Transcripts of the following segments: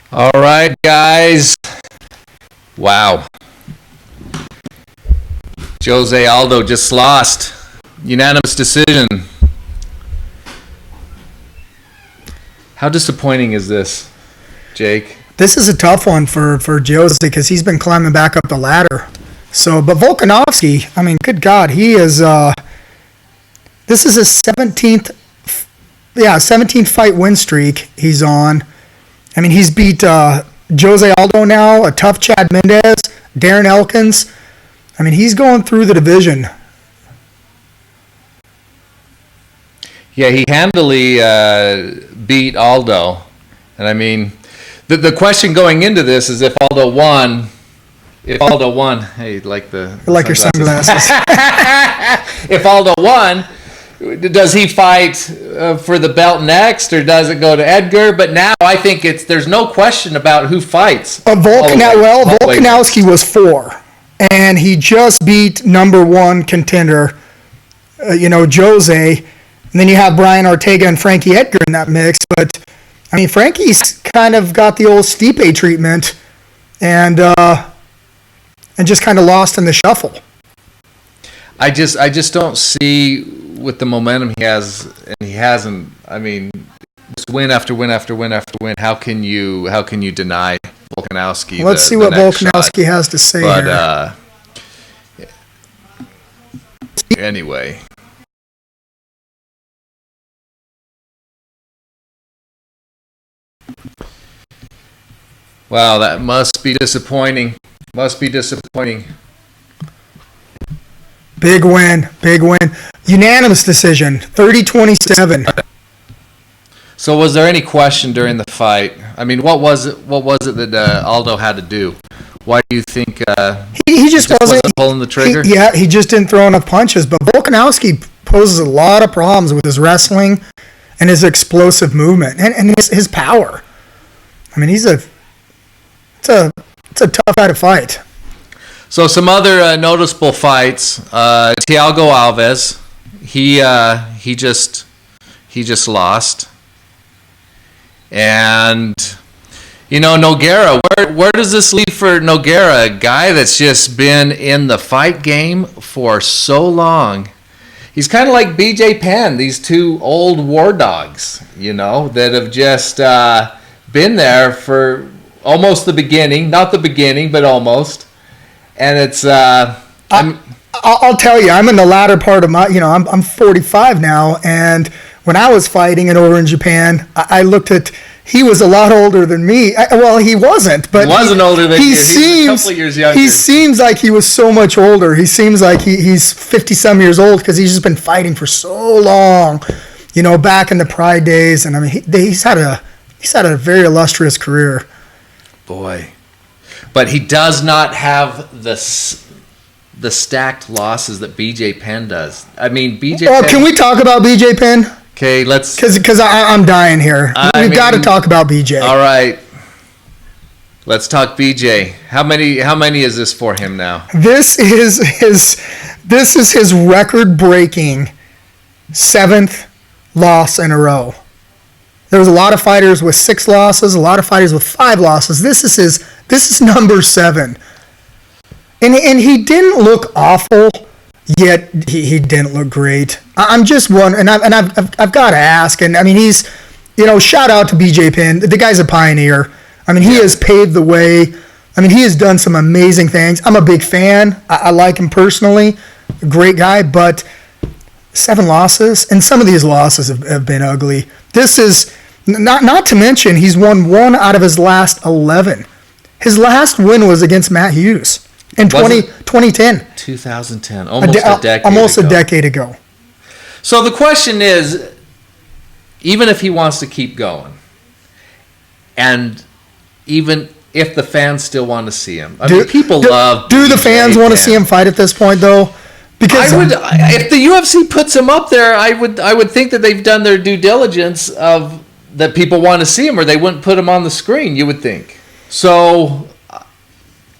All right, guys. Wow. José Aldo just lost. Unanimous decision. How disappointing is this, Jake? This is a tough one for Jose because he's been climbing back up the ladder. So, but Volkanovski, I mean, good God, he is. This is his 17th fight win streak he's on. I mean, he's beat José Aldo now, a tough Chad Mendes, Darren Elkins. I mean, he's going through the division. Yeah, he handily beat Aldo. And I mean, the question going into this is if Aldo won, hey, like your sunglasses. If Aldo won, does he fight for the belt next, or does it go to Edgar? But now I think there's no question about who fights. Volkanovski was 4, and he just beat number 1 contender, Jose. And then you have Brian Ortega and Frankie Edgar in that mix. But I mean, Frankie's kind of got the old Stipe treatment, and just kind of lost in the shuffle. I just don't see with the momentum he has, and he hasn't. I mean, just win after win after win after win. How can you deny Volkanovski? Let's see what Volkanovski has to say here. Anyway. Wow, that must be disappointing. Big win. Unanimous decision, 30-27. So was there any question during the fight? I mean, what was it that Aldo had to do? Why do you think he just wasn't pulling the trigger? He just didn't throw enough punches. But Volkanovski poses a lot of problems with his wrestling and his explosive movement and his power. I mean, it's a tough guy to fight. So some other noticeable fights. Thiago Alves, he just lost, and Nogueira. Where does this leave for Nogueira, a guy that's just been in the fight game for so long? He's kind of like BJ Penn, these two old war dogs, that have just been there for almost the beginning, not the beginning, but almost. And it's I'll tell you, I'm in the latter part of my, I'm 45 now, and when I was fighting and over in Japan, I looked at, he was a lot older than me. He wasn't, but he wasn't older than you. He was a couple of years younger. He seems like he was so much older. He seems like he's 50-some years old because he's just been fighting for so long, back in the Pride days. And I mean, he's had a very illustrious career. Boy. But he does not have the stacked losses that BJ Penn does. I mean, Penn... Can we talk about BJ Penn? Okay, let's... Because I'm dying here. We've got to talk about BJ. All right. Let's talk BJ. How many is this for him now? This is his record-breaking 7th loss in a row. There was a lot of fighters with 6 losses, a lot of fighters with 5 losses. This is number 7. And he didn't look awful, yet he didn't look great. I'm just wondering, and I've got to ask, and I mean, he's, shout out to BJ Penn. The guy's a pioneer. I mean, he has paved the way. I mean, he has done some amazing things. I'm a big fan. I like him personally. A great guy, but 7 losses, and some of these losses have been ugly. This is, not to mention, he's won 1 out of his last 11. His last win was against Matt Hughes in 2010. 2010, almost a decade ago. So the question is, even if he wants to keep going, and even if the fans still want to see him, people love. Do the fans want to see him fight at this point, though? Because if the UFC puts him up there, I would think that they've done their due diligence of that people want to see him, or they wouldn't put him on the screen. You would think. So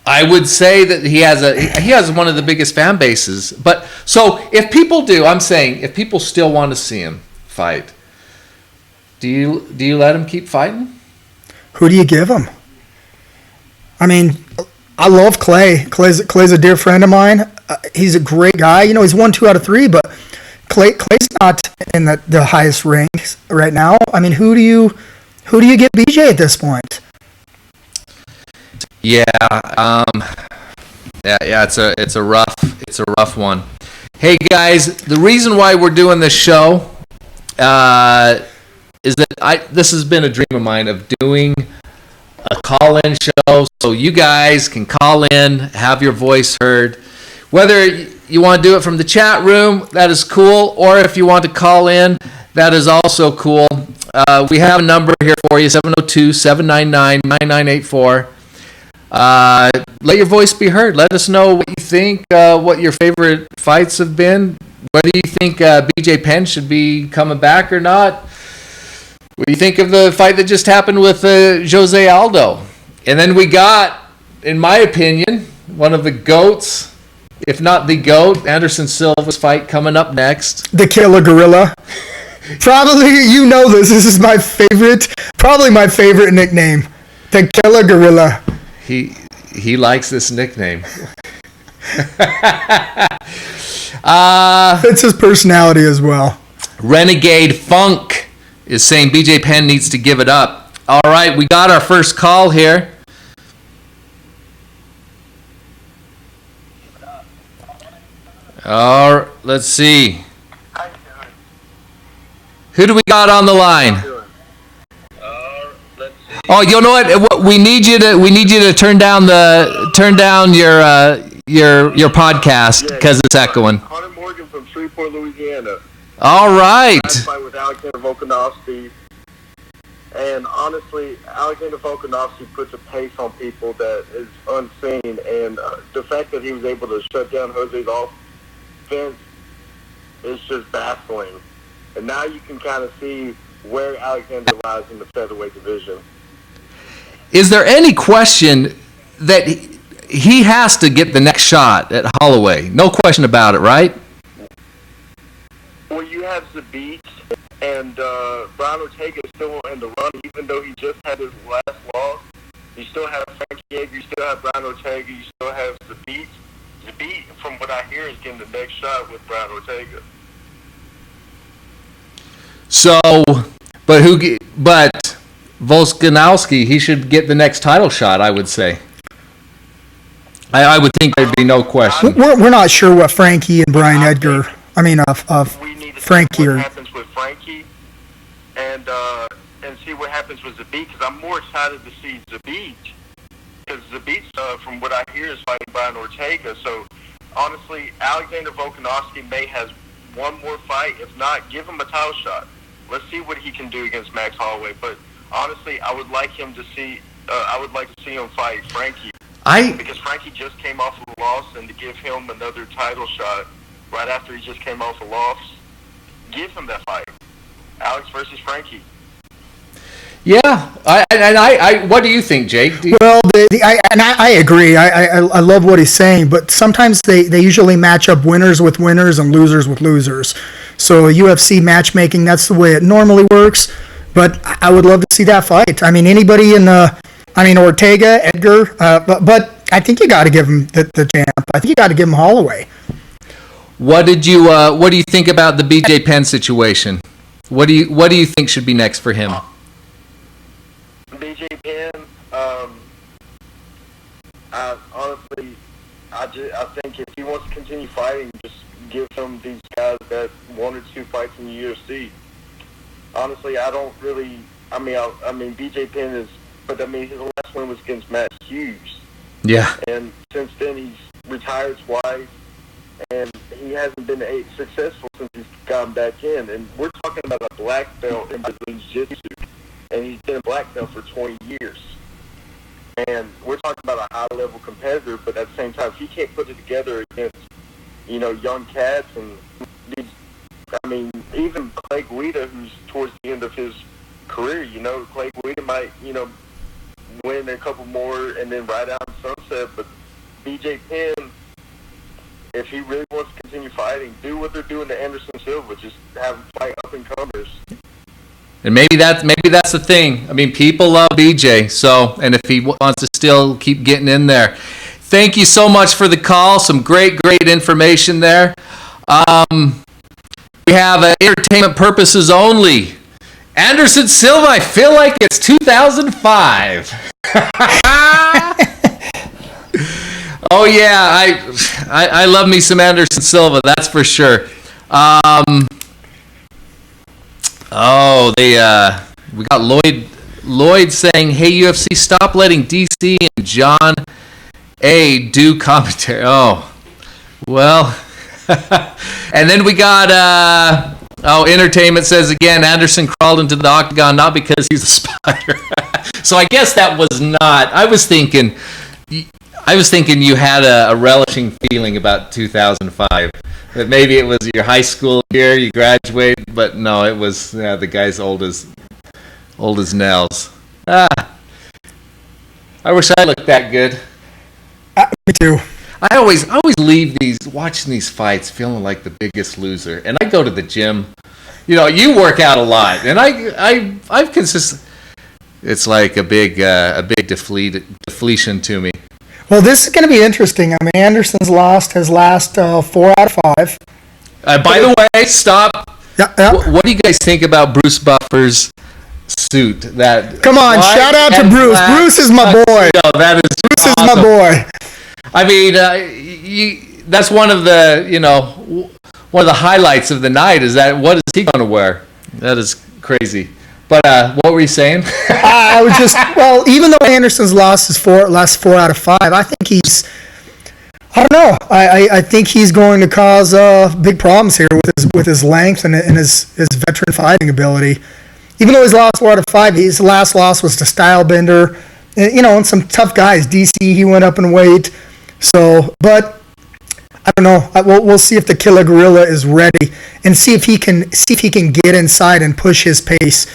I would say that he has one of the biggest fan bases. But so if people do, I'm saying if people still want to see him fight, do you let him keep fighting? Who do you give him? I mean, I love Clay. Clay's a dear friend of mine. He's a great guy. You know, he's won 2 out of 3, but Clay's not in the highest ranks right now. I mean, who do you get BJ at this point? Yeah, it's a rough one. Hey guys, the reason why we're doing this show is that this has been a dream of mine of doing a call-in show, so you guys can call in, have your voice heard. Whether you want to do it from the chat room, that is cool, or if you want to call in, that is also cool. We have a number here for you, 702-799-9984. Let your voice be heard. Let us know what you think, what your favorite fights have been. Whether you think BJ Penn should be coming back or not. What do you think of the fight that just happened with José Aldo? And then we got, in my opinion, one of the GOATs, if not the GOAT, Anderson Silva's fight coming up next. The Killer Gorilla. Probably, you know this. This is my favorite, probably my favorite nickname. The Killer Gorilla. He likes this nickname. It's his personality as well. Renegade Funk is saying BJ Penn needs to give it up. All right, we got our first call here. All right, let's see. Who do we got on the line? Oh, you know what? We need you to turn down your podcast because it's echoing. Hunter Morgan from Shreveport, Louisiana. All right. I fight with Alexander Volkanovski, and honestly, Alexander Volkanovski puts a pace on people that is unseen, and the fact that he was able to shut down Jose's offense is just baffling. And now you can kind of see where Alexander lies in the featherweight division. Is there any question that he has to get the next shot at Holloway? No question about it, right? Well, you have Zabit, and Brian Ortega is still in the run, even though he just had his last loss. You still have Frankie Edgar, you still have Brian Ortega, you still have Zabit. Zabit, from what I hear, is getting the next shot with Brian Ortega. So, but Volkanovski, he should get the next title shot, I would say. I would think there'd be no question. We're not sure what Frankie and Brian Edgar, of we need to Frankie. See what happens with Frankie and see what happens with Zabit, because I'm more excited to see Zabit, because Zabit, from what I hear, is fighting Brian Ortega. So, honestly, Alexander Volkanovski may has one more fight. If not, give him a title shot. Let's see what he can do against Max Holloway. But honestly, I would like him to see. I would like to see him fight Frankie. Because Frankie just came off a loss, and to give him another title shot right after he just came off a loss, give him that fight. Alex versus Frankie. Yeah, what do you think, Jake? Well, I agree. I love what he's saying, but sometimes they usually match up winners with winners and losers with losers. So UFC matchmaking, that's the way it normally works. But I would love to see that fight. I mean, anybody Ortega, Edgar, but I think you got to give him the champ. I think you got to give him Holloway. What do you think about the BJ Penn situation? What do you think should be next for him? BJ Penn, I think if he wants to continue fighting, just give him these guys that 1 or 2 fights in the UFC. Honestly, I don't really. I mean, BJ Penn is, but his last one was against Matt Hughes. Yeah. And since then, he's retired twice, and he hasn't been successful since he's gotten back in. And we're talking about a black belt in Brazilian Jiu-Jitsu, and he's been a black belt for 20 years. And we're talking about a high-level competitor, but at the same time, he can't put it together against, young cats. And even Clay Guida, who's towards the end of his career, Clay Guida might, win a couple more and then ride out in sunset. But BJ Penn, if he really wants to continue fighting, do what they're doing to Anderson Silva. Just have him fight up-and-comers. And maybe that's the thing. I mean, people love BJ. So, and if he wants to still keep getting in there, thank you so much for the call. Some great information there. We have entertainment purposes only. Anderson Silva, I feel like it's 2005. Oh yeah, I love me some Anderson Silva, that's for sure. We got Lloyd saying, "Hey UFC, stop letting DC and John A do commentary." Oh, well. And then we got entertainment says again, Anderson crawled into the octagon not because he's a spider. So I guess that was not. I was thinking you had a relishing feeling about 2005. That maybe it was your high school year, you graduated, but no, it was the guy's old as nails. I wish I looked that good. Me too. I always leave watching these fights feeling like the biggest loser, and I go to the gym. You work out a lot, and I've consistent. It's like a big depletion to me. Well, this is going to be interesting. I mean, Anderson's lost his last 4 out of 5. By the way, stop. Yeah. What do you guys think about Bruce Buffer's suit? Come on, shout out to Bruce. Bruce is my boy. That is Bruce awesome. is my boy. I mean, that's one of the highlights of the night. Is that what is he going to wear? That is crazy. But what were you saying? I was just even though Anderson's lost his last 4 out of 5, I think I don't know. I think he's going to cause big problems here with his length and his veteran fighting ability. Even though he's lost 4 out of 5, his last loss was to Stylebender, and some tough guys. DC, he went up in weight. So, but I don't know. We'll see if the Killer Gorilla is ready and see if he can get inside and push his pace.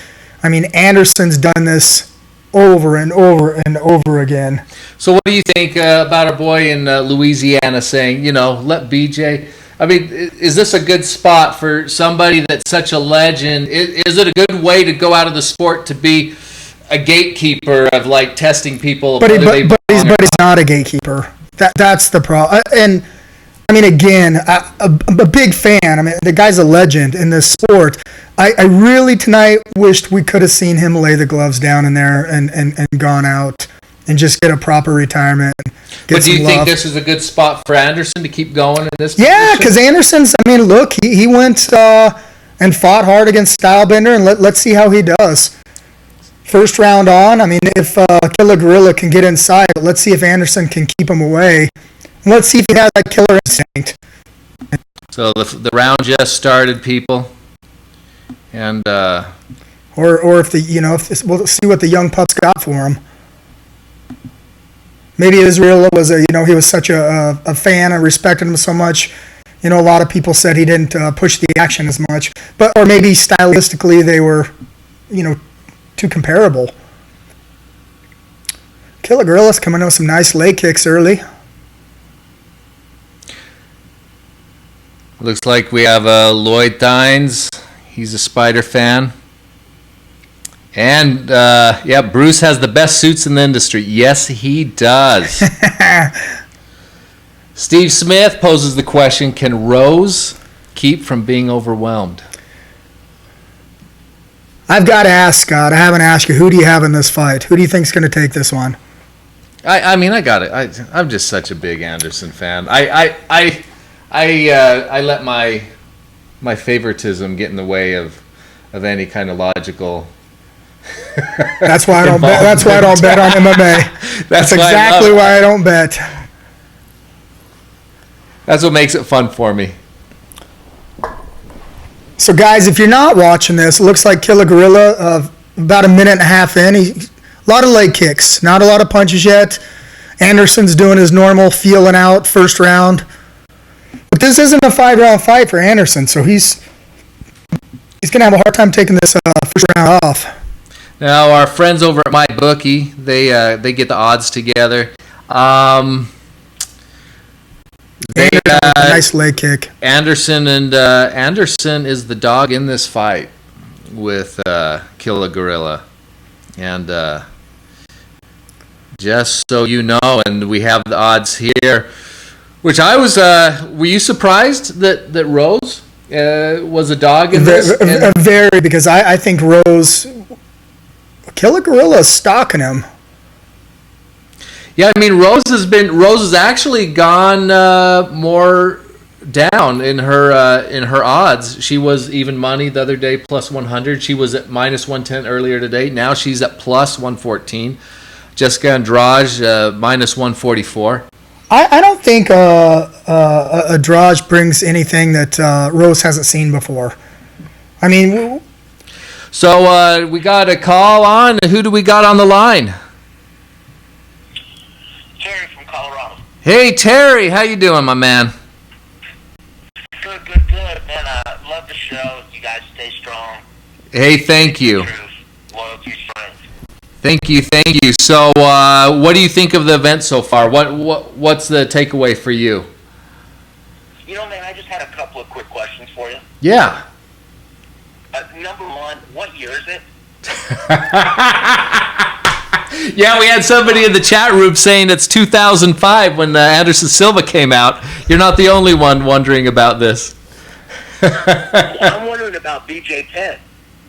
I mean, Anderson's done this over and over and over again. So what do you think about our boy in Louisiana saying, let BJ... I mean, is this a good spot for somebody that's such a legend? Is it a good way to go out of the sport to be a gatekeeper of, like, testing people? But he's not a gatekeeper. That's the problem. And, I mean, again, I'm a big fan. I mean, the guy's a legend in this sport. I really tonight wished we could have seen him lay the gloves down in there and gone out and just get a proper retirement. But do you think this is a good spot for Anderson to keep going in this position? Yeah, because Anderson's, I mean, look, he went and fought hard against Stylebender, and let's see how he does. First round on, I mean, if Killer Gorilla can get inside, let's see if Anderson can keep him away. And let's see if he has that killer instinct. So the round just started, people. And or if we'll see what the young pups got for him. Maybe Israel was he was such a fan and respected him so much. A lot of people said he didn't push the action as much, or maybe stylistically they were, too comparable. Killer Gorilla's coming in with some nice leg kicks early. Looks like we have Lloyd Dines. He's a Spider fan. And, Bruce has the best suits in the industry. Yes, he does. Steve Smith poses the question, can Rose keep from being overwhelmed? I've got to ask, Scott. I haven't asked you. Who do you have in this fight? Who do you think's going to take this one? I mean, I got it. I'm just such a big Anderson fan. I let my favoritism get in the way of any kind of logical. That's why I don't bet. That's why I don't bet on MMA. That's exactly why I don't bet. That's what makes it fun for me. So, guys, if you're not watching this, it looks like Killer Gorilla about a minute and a half in. A lot of leg kicks, not a lot of punches yet. Anderson's doing his normal feeling out first round. But this isn't a 5-round fight for Anderson, so he's going to have a hard time taking this first round off. Now, our friends over at MyBookie, they get the odds together. Nice leg kick. Anderson is the dog in this fight. Kill a Gorilla. And just so you know, and we have the odds here, which I was, were you surprised that Rose was a dog in this? Very, because I think Rose, Kill a Gorilla is stalking him. Yeah, I mean, Rose has actually gone more down in her odds. She was even money the other day, plus 100. She was at minus 110 earlier today. Now she's at plus 114. Jéssica Andrade minus 144. I don't think Andrade brings anything that Rose hasn't seen before. I mean, so we got a call on. Who do we got on the line? Terry from Colorado. Hey Terry, how you doing, my man? Good, man. Love the show. You guys stay strong. Hey, thank you. Truth, loyalty, strength. Thank you. So, what do you think of the event so far? What's the takeaway for you? You know, man, I just had a couple of quick questions for you. Yeah. Number one, what year is it? Yeah, we had somebody in the chat room saying it's 2005 when Anderson Silva came out. You're not the only one wondering about this. Well, I'm wondering about BJ Penn.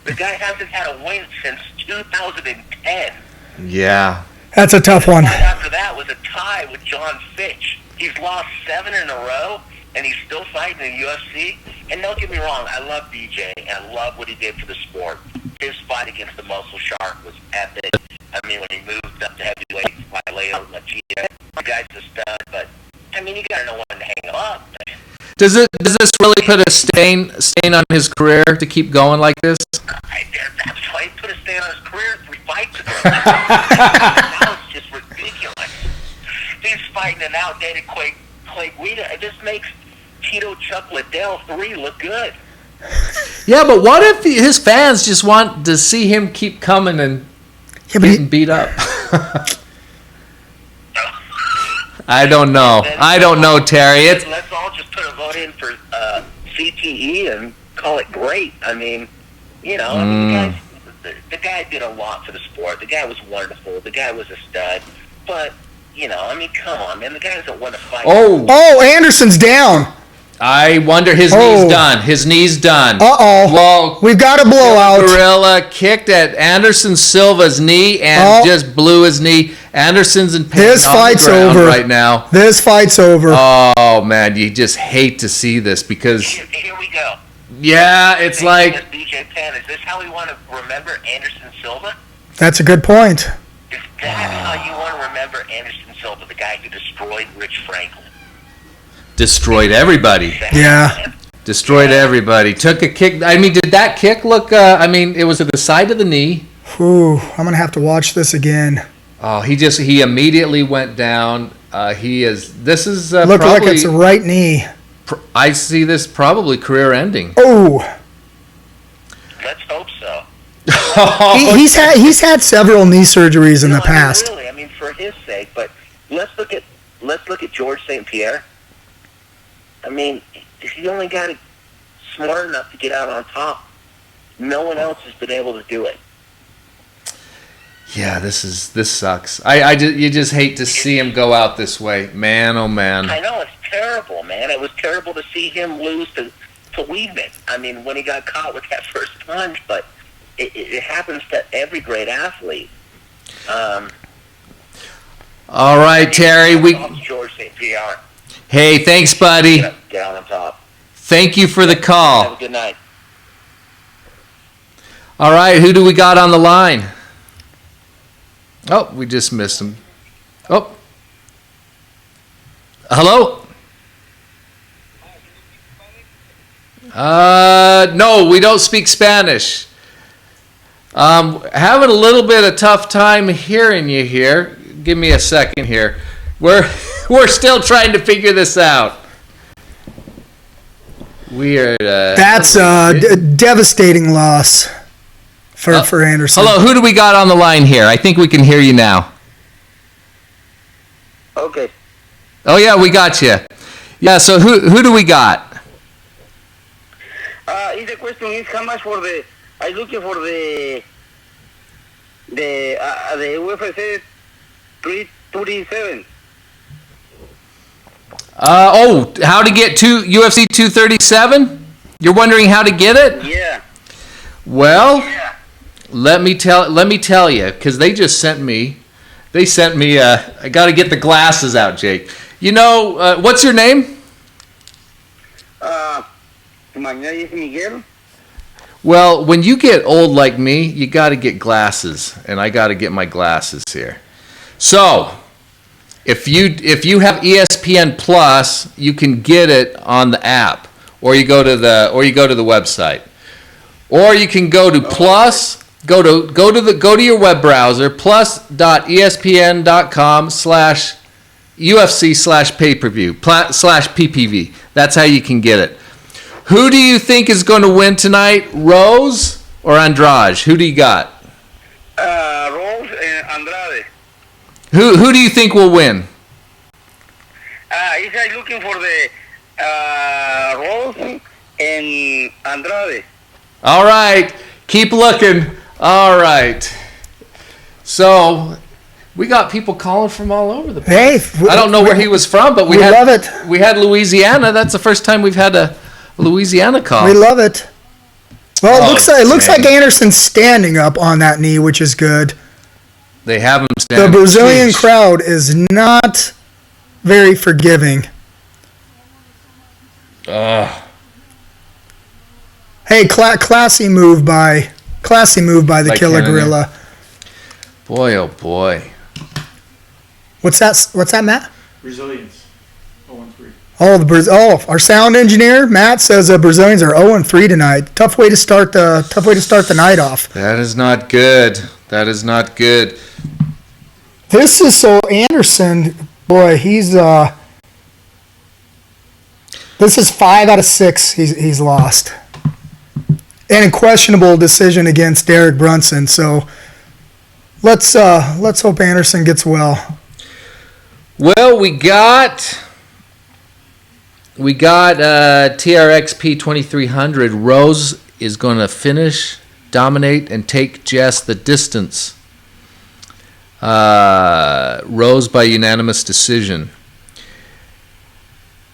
The guy hasn't had a win since 2010. Yeah. that's a tough one. Right after that was a tie with John Fitch. He's lost 7 in a row, and he's still fighting in the UFC. And don't get me wrong, I love BJ, and I love what he did for the sport. His fight against the Muscle Shark was epic. I mean, when he moved up to heavyweight, by later, like, the guy's a stud, but, I mean, you gotta know when to hang him up. Does this really put a stain on his career to keep going like this? That's why he put a stain on his career 3 fights ago. Now it's just ridiculous. He's fighting an outdated Clay Guida. It just makes Tito Chuck Liddell 3 look good. Yeah, but what if his fans just want to see him keep coming and getting beat up? I don't know, Terry. Let's all just put a vote in for CTE and call it great. I mean, you know, the guy did a lot for the sport. The guy was wonderful. The guy was a stud. But, you know, I mean, come on, man. The guy doesn't want to fight. Oh, Anderson's down. I wonder his knee's done. His knee's done. Uh-oh. Well, we've got a blowout. Gorilla kicked at Anderson Silva's knee and just blew his knee. Anderson's in pain. This fight's over right now. This fight's over. Oh, man, you just hate to see this because... Here we go. Yeah, it's like... BJ Penn, is this how we want to remember Anderson Silva? That's a good point. Is that how you want to remember Anderson Silva, the guy who destroyed Rich Franklin? Destroyed everybody. Yeah. Destroyed everybody. Took a kick. I mean, did that kick look... it was at the side of the knee. Ooh, I'm going to have to watch this again. Oh, he immediately went down. This is Look probably... like it's a right knee. I see this probably career-ending. Oh. Let's hope so. He's had several knee surgeries in the past. I mean, for his sake, but let's look at George St. Pierre. I mean, he's the only guy smart enough to get out on top. No one else has been able to do it. Yeah, this sucks. You just hate to see him go out this way, man. Oh man. I know, it's terrible, man. It was terrible to see him lose to Weidman. I mean, when he got caught with that first punch, but it happens to every great athlete. All right, Terry. George St. Pierre. Hey, thanks, buddy. Get out on top. Thank you for the call. Have a good night. All right, who do we got on the line? Oh, we just missed him. Oh. Hello? No, we don't speak Spanish. Having a little bit of tough time hearing you here. Give me a second here. We're still trying to figure this out. Weird. That's a devastating loss for Anderson. Hello, who do we got on the line here? I think we can hear you now. Okay. Oh yeah, we got you. Yeah, so who do we got? It's a question is how much for the I'm looking for the UFC 337. How to get to UFC 237? You're wondering how to get it? Yeah. Well, Yeah. let me tell you, because they just sent me. They sent me. I got to get the glasses out, Jake. You know, what's your name? My name is Miguel. Well, when you get old like me, you got to get glasses, and I got to get my glasses here. So, if you have ESPN Plus, you can get it on the app, or you go to the website, or you can go to Plus. Go to your web browser, plus.espn.com/UFC/pay-per-view/PPV. That's how you can get it. Who do you think is going to win tonight, Rose or Andrade? Who do you got? Rose and Andrade. Who do you think will win? He's looking for the Rose and Andrade. All right, keep looking. All right. So we got people calling from all over the place. Hey, I don't know where he was from, but we love it. We had Louisiana. That's the first time we've had a Louisiana call. We love it. Well, Oh, it looks dang. like Anderson's standing up on that knee, which is good. They have him The standing. Brazilian Sheesh. crowd is not very forgiving. Hey, classy move by the By Killer Cannonier. Gorilla. Boy, oh boy. What's that, Matt? Brazilians, 0-3. Our sound engineer Matt says Brazilians are 0-3 tonight. Tough way to start the night off. That is not good. That is not good. This is so Anderson. Boy, he's this is 5 out of 6 he's lost. And a questionable decision against Derek Brunson. So let's hope Anderson gets well. Well, we got TRXP 2300. Rose is going to finish, dominate, and take Jess the distance. Rose by unanimous decision.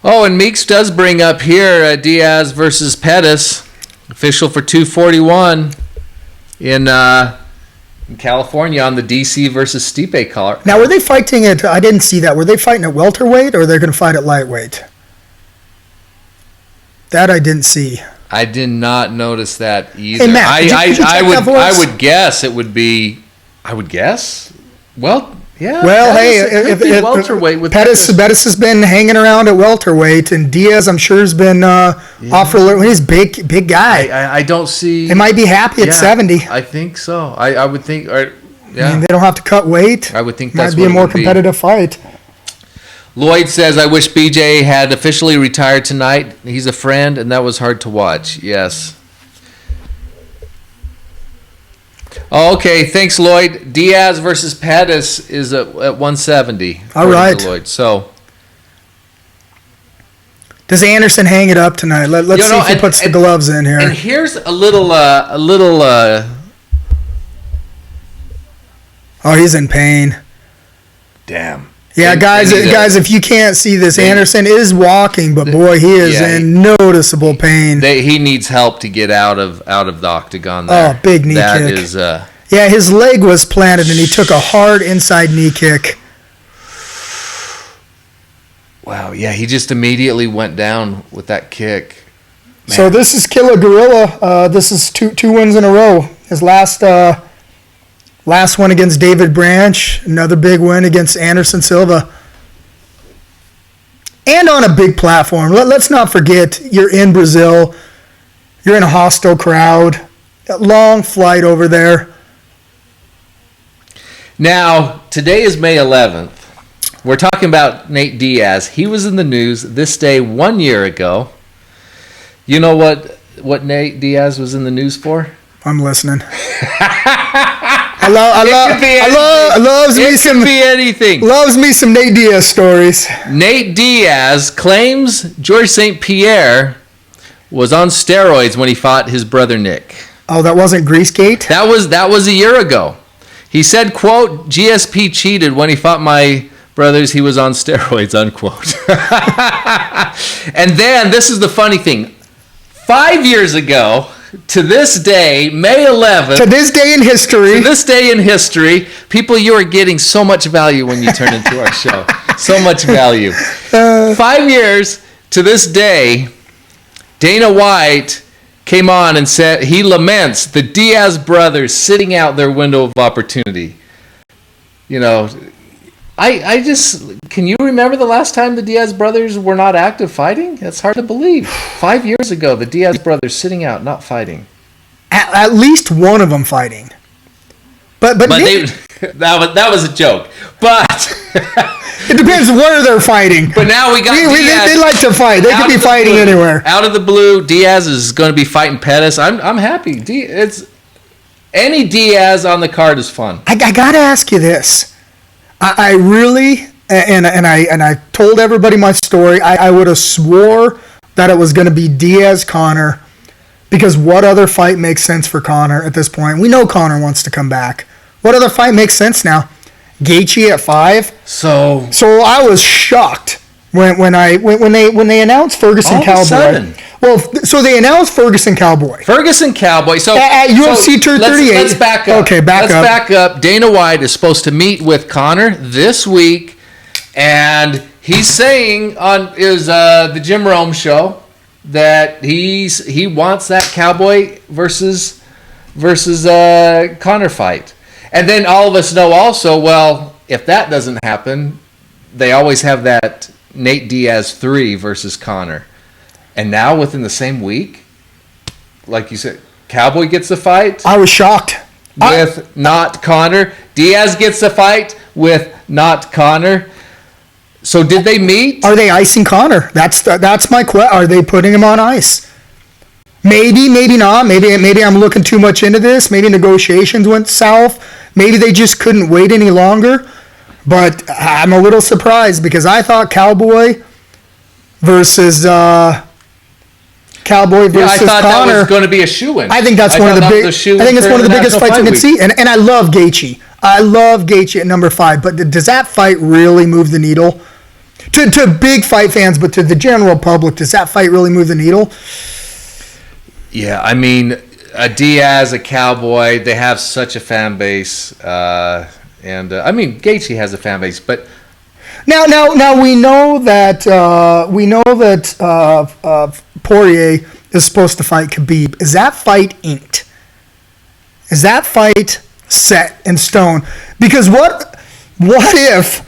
Oh, and Meeks does bring up here Diaz versus Pettis, official for 241 in California on the DC versus Stipe card. Now, were they fighting at? I didn't see that. Were they fighting at welterweight, or they're going to fight at lightweight? That I didn't see. I did not notice that either. Hey, Matt, could you check that for us? I would guess it would be. I would guess. Well, yeah. Well, Pettis, hey, if welterweight with Pettis has been hanging around at welterweight, and Diaz, I'm sure, has been off for. He's big guy. I don't see. They might be happy at 70. I think so. I would think. Or, yeah. I mean, they don't have to cut weight. I would think Might that's be what a it more would be. competitive fight. Lloyd says, I wish BJ had officially retired tonight. He's a friend, and that was hard to watch. Yes. Oh, okay, thanks, Lloyd. Diaz versus Pettis is at 170. All right. Lloyd. So, Does Anderson hang it up tonight? Let's see if he puts the gloves in here. and here's a little. Oh, he's in pain. Damn. Yeah, They guys, need to- if you can't see this, Anderson is walking, but boy, he is in noticeable pain. He needs help to get out of the octagon there. Oh, big knee That kick. is, Yeah, his leg was planted, and he took a hard inside knee kick. wow, yeah, he just immediately went down with that kick. Man. So this is Killer Gorilla. This is two wins in a row. His last one against David Branch, another big win against Anderson Silva. And on a big platform. Let's not forget, you're in Brazil. You're in a hostile crowd. A long flight over there. Now, today is May 11th. We're talking about Nate Diaz. He was in the news this day 1 year ago. You know what Nate Diaz was in the news for? I'm listening. Could be anything. Loves me some Nate Diaz stories. Nate Diaz claims George St. Pierre was on steroids when he fought his brother Nick. Oh, that wasn't Greasegate? That was a year ago. He said, quote, GSP cheated when he fought my brothers. He was on steroids, unquote. And then, this is the funny thing. 5 years ago, to this day, May 11th. To this day in history. People, you are getting so much value when you turn into our show. So much value. 5 years to this day, Dana White came on and said he laments the Diaz brothers sitting out their window of opportunity. You know, I just, can you remember the last time the Diaz brothers were not active fighting? That's hard to believe. 5 years ago, the Diaz brothers sitting out, not fighting. At least one of them fighting. But that was a joke. But it depends where they're fighting. But now we got Diaz. They like to fight. They could be fighting anywhere. Out of the blue, Diaz is going to be fighting Pettis. I'm happy. It's any Diaz on the card is fun. I got to ask you this. I really, and I told everybody my story. I would have swore that it was going to be Diaz Conor, because what other fight makes sense for Conor at this point? We know Conor wants to come back. What other fight makes sense now? Gaethje at 5. So I was shocked when they announced Ferguson Cowboy. Well, so they announced Ferguson Cowboy. So at UFC 238. Let's back up. Okay, let's back up. Dana White is supposed to meet with Conor this week, and he's saying on the Jim Rome show that he wants that Cowboy versus Conor fight. And then all of us know also, well, if that doesn't happen, they always have that Nate Diaz 3 versus Conor. And now within the same week, like you said, Cowboy gets the fight. I was shocked. With not Conor. Diaz gets the fight with not Conor. So did they meet? Are they icing Conor? That's my question. Are they putting him on ice? Maybe, maybe not. Maybe I'm looking too much into this. Maybe negotiations went south. Maybe they just couldn't wait any longer. But I'm a little surprised because I thought Cowboy versus Conor. I thought that was going to be a shoo-in. I think that's one of the big. I think it's one of the biggest fights we can see. And I love Gaethje. I love Gaethje at number 5. But does that fight really move the needle? To big fight fans, but to the general public, does that fight really move the needle? Yeah, I mean, a Diaz, a Cowboy, they have such a fan base. And I mean, Gaethje has a fan base, but now we know that Poirier is supposed to fight Khabib. Is that fight inked? Is that fight set in stone? Because what if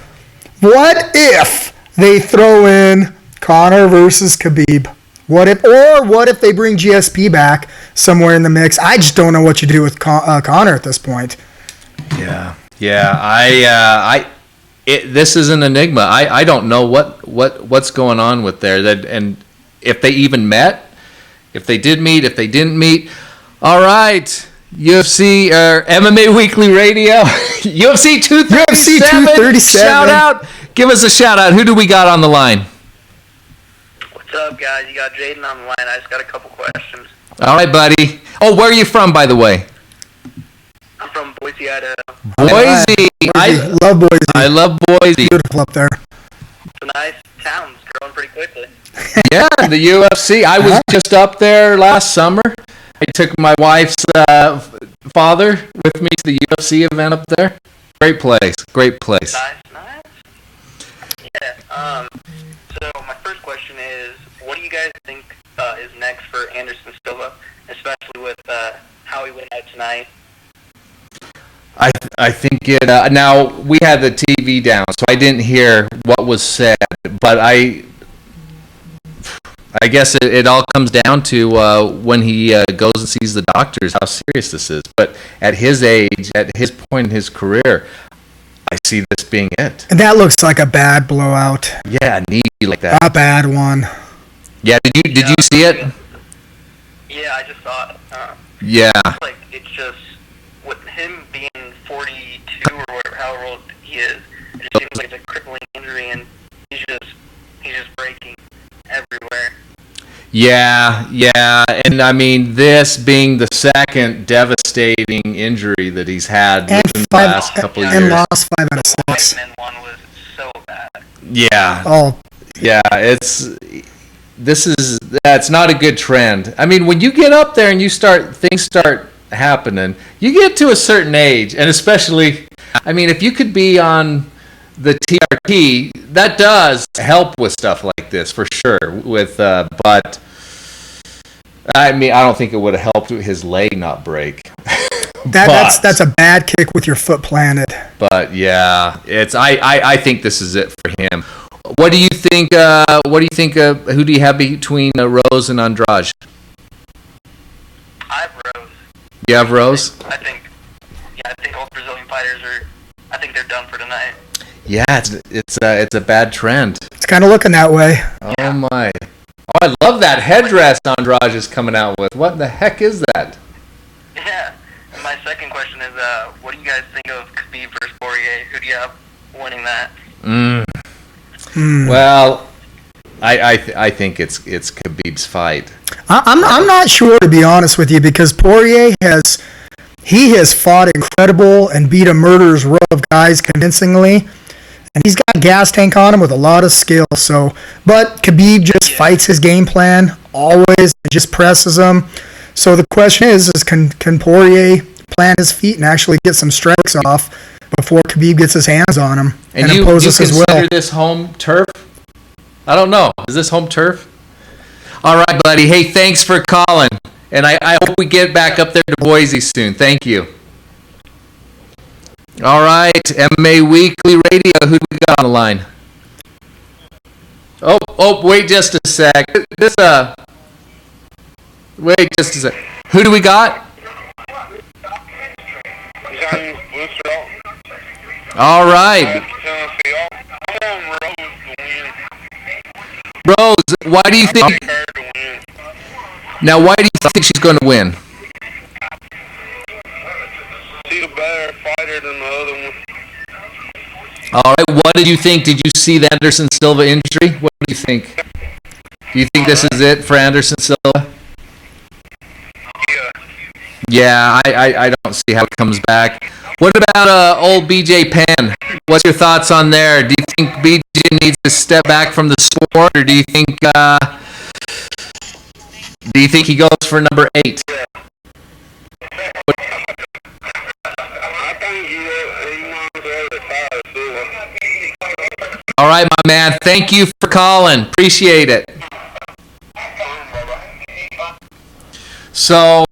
they throw in Conor versus Khabib? What if they bring GSP back somewhere in the mix? I just don't know what you do with Conor at this point. Yeah. This is an enigma. I don't know what's going on with there. And if they even met, if they did meet, if they didn't meet. All right, UFC or MMA Weekly Radio, UFC 237. Shout out. Give us a shout out. Who do we got on the line? What's up, guys? You got Jaden on the line. I just got a couple questions. All right, buddy. Oh, where are you from, by the way? I'm from Boise, Idaho. Boise. I love Boise. I love Boise. Beautiful up there. It's a nice town. It's growing pretty quickly. Yeah, the UFC. I was just up there last summer. I took my wife's father with me to the UFC event up there. Great place. Nice. Yeah. So my first question is, what do you guys think is next for Anderson Silva, especially with how he went out tonight? I think it. Now we had the TV down, so I didn't hear what was said. But I guess it all comes down to when he goes and sees the doctors, how serious this is. But at his age, at his point in his career, I see this being it. And that looks like a bad blowout. Yeah, knee like that. A bad one. Yeah, did you see it? Yeah, I just saw it. Yeah. Like, it's just, with him being 42 or whatever, however old he is, it just seems like it's a crippling injury, and he's just breaking everywhere. Yeah, and I mean, this being the second devastating injury that he's had And in the last couple of and years. lost 5 out of 6. Whiteman one was so bad. Yeah, Oh, yeah, it's not a good trend. I mean, when you get up there and things start happening, you get to a certain age, and especially, I mean, if you could be on the TRT, that does help with stuff like this for sure. But I mean, I don't think it would have helped his leg not break. that's a bad kick with your foot planted. But yeah, I think this is it for him. What do you think? Who do you have between Rose and Andrade? I have Rose. You have Rose? I think all Brazilian fighters are. I think they're done for tonight. Yeah, it's a bad trend. It's kind of looking that way. Oh my! Oh, I love that headdress Andrade is coming out with. What the heck is that? Yeah. And my second question is, what do you guys think of Khabib versus Poirier? Who do you have winning that? Well, I think it's Khabib's fight. I'm not sure, to be honest with you, because Poirier has fought incredible and beat a murderer's row of guys convincingly, and he's got a gas tank on him with a lot of skill. So, but Khabib just fights his game plan always, just presses him. So the question is can Poirier plant his feet and actually get some strikes off before Khabib gets his hands on him and imposes his will? Consider this home turf? I don't know. Is this home turf? All right, buddy. Hey, thanks for calling. And I hope we get back up there to Boise soon. Thank you. All right, MMA Weekly Radio. Who do we got on the line? Oh, wait just a sec. Wait just a sec. Who do we got? All right. Rose, why do you think? Now, why do you think she's going to win? She's a better fighter than the other one. All right, what did you think? Did you see the Anderson Silva injury? What do you think? Do you think this is it for Anderson Silva? Yeah, I don't see how it comes back. What about old BJ Penn? What's your thoughts on there? Do you think BJ needs to step back from the sport, or do you think he goes for number 8? All right, my man. Thank you for calling. Appreciate it. So,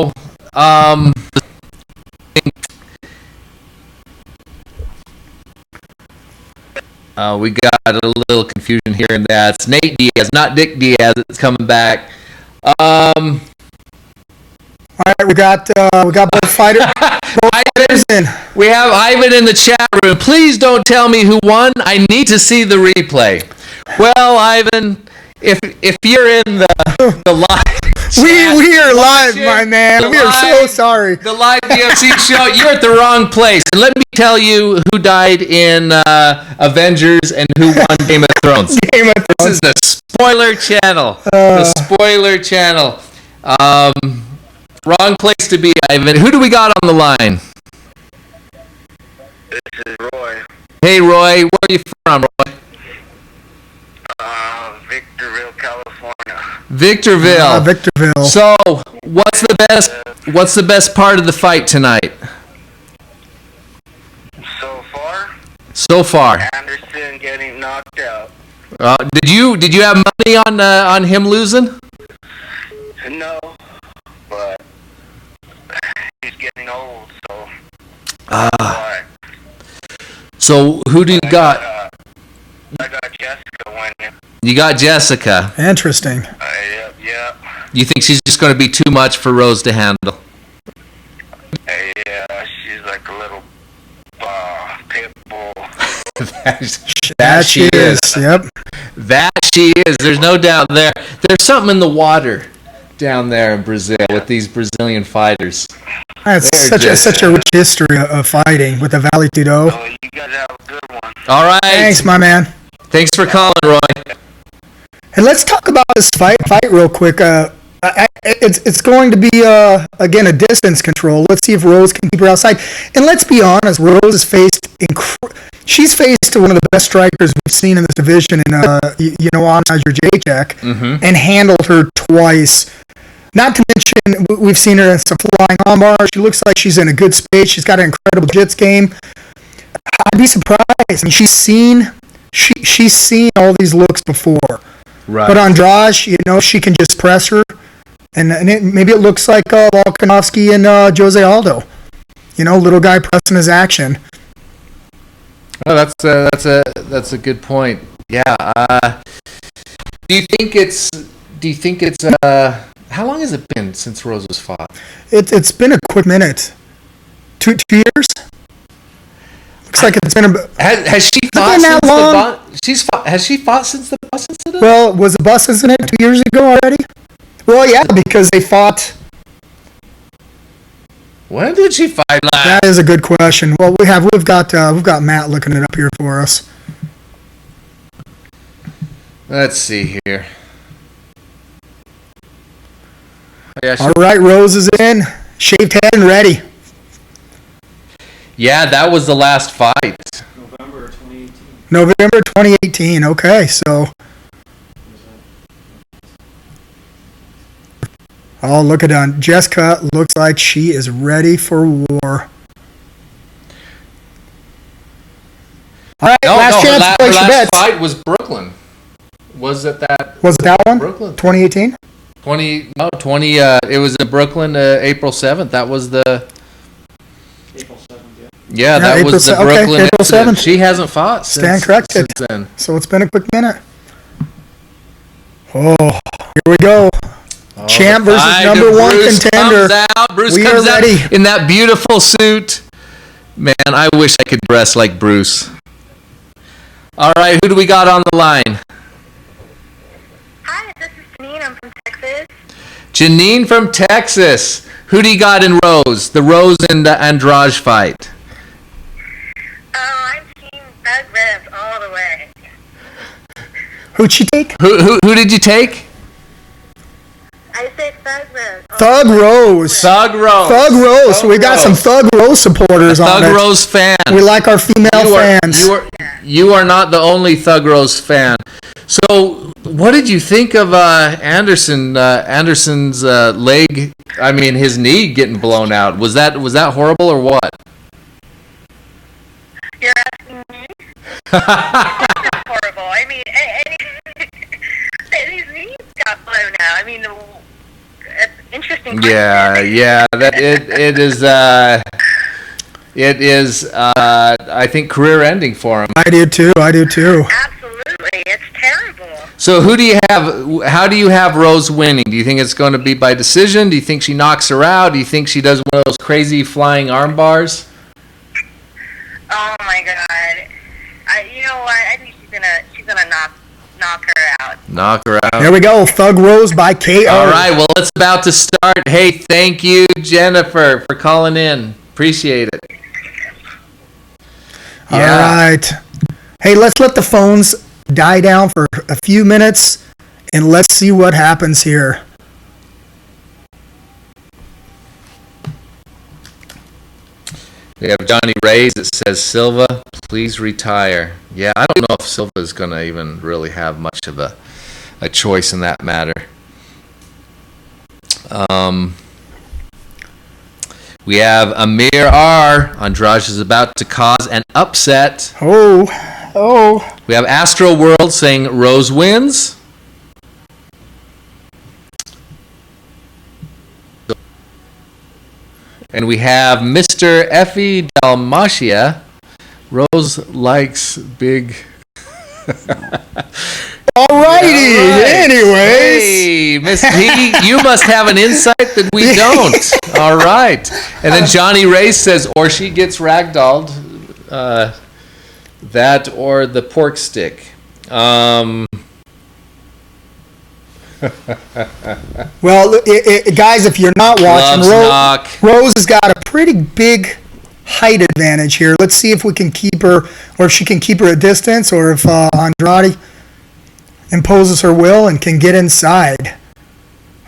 we got a little confusion here and there. It's Nate Diaz, not Dick Diaz, that's coming back. All right, we got both fighters. In. We have Ivan in the chat room. Please don't tell me who won. I need to see the replay. Well, Ivan, if you're in the live chat, we are live, my man. We are so sorry. The live UFC show, you're at the wrong place. And let me tell you who died in Avengers and who won Game of Thrones. This is the spoiler channel. The spoiler channel. Wrong place to be, Ivan. Who do we got on the line? This is Roy. Hey, Roy. Where are you from, Roy? Victorville, California. Victorville. So, what's the best part of the fight tonight? So far. Anderson getting knocked out. Did you have money on him losing? No, but he's getting old, so. So who do you got? I got Jéssica winning. You got Jéssica. Interesting. Yeah. You think she's just going to be too much for Rose to handle? Yeah, she's like a little pit bull. that she is. Yep. That she is. There's no doubt there. There's something in the water down there in Brazil with these Brazilian fighters. That's such a rich history of fighting with the Vale Tudo. Oh, you guys have a good one. All right. Thanks, my man. Thanks for calling, Roy. And let's talk about this fight real quick. It's going to be, again, a distance control. Let's see if Rose can keep her outside. And let's be honest, Rose has faced she's faced one of the best strikers we've seen in this division in, Andrade and handled her twice. Not to mention, we've seen her in some flying armbar. She looks like she's in a good space. She's got an incredible jiu-jitsu game. I'd be surprised. I mean, she's seen all these looks before. Right. But Andrade, she can just press her, and maybe it looks like Volkanovski and José Aldo. Little guy pressing his action. Oh, that's a good point. Yeah. Do you think it's? How long has it been since Rose was fought? It's been a quick minute. 2 years. Looks like it's been Has she fought since the bus? Has she fought since the bus incident? Well, was the bus incident 2 years ago already? Well, yeah, because they fought. When did she fight last? That is a good question. Well, we've got Matt looking it up here for us. Let's see here. Yeah, all right, Rose is in, shaved head and ready. Yeah, that was the last fight. November 2018. November 2018. Okay, so. Oh, look at that. Jéssica looks like she is ready for war. All right, last chance to place your bets. Last fight was Brooklyn. Was it that one? Brooklyn. 2018? It was in Brooklyn, April 7th. That was the... April 7th, yeah. Yeah, that was the Brooklyn April 7th. She hasn't fought since then. So it's been a quick minute. Oh, here we go. Champ versus number one contender. Bruce comes out in that beautiful suit. Man, I wish I could dress like Bruce. All right, who do we got on the line? Hi, this is Janine. I'm from Texas. Janine from Texas. Who do you got in Rose? The Rose and the Andrade fight. Oh, I'm Team Thug Revs all the way. Who'd she take? Who did you take? I said Thug Revs. Thug Rose. Thug Rose. Thug Rose. So we got some Thug Rose supporters on it. Thug Rose fan. We like our female fans. You are not the only Thug Rose fan. So, what did you think of Anderson's leg? I mean, his knee getting blown out. Was that horrible or what? You're asking me? That's horrible. I mean, his knees got blown out. I mean, interesting question. Yeah. It is. I think career ending for him. I do too. Absolutely, it's terrible. So who do you have? How do you have Rose winning? Do you think it's going to be by decision? Do you think she knocks her out? Do you think she does one of those crazy flying arm bars? Oh my God! You know what? I think she's gonna knock her out. Knock her out. There we go. Thug Rose by KO. All right. Well, it's about to start. Hey, thank you, Jennifer, for calling in. Appreciate it. All right. Hey, let's let the phones die down for a few minutes, and let's see what happens here. We have Johnny Reyes that says, Silva, please retire. Yeah, I don't know if Silva is going to even really have much of a choice in that matter. We have Amir R. Andrade is about to cause an upset. Oh. We have Astro World saying Rose wins. And we have Mr. Effie Dalmatia. Rose likes big. Alrighty. Anyways. Hey, Miss P, you must have an insight that we don't. All right. And then Johnny Ray says, or she gets ragdolled. That or the pork stick. Well, guys, if you're not watching, Rose has got a pretty big height advantage here. Let's see if we can keep her, or if she can keep her at distance, or if Andrade. imposes her will and can get inside.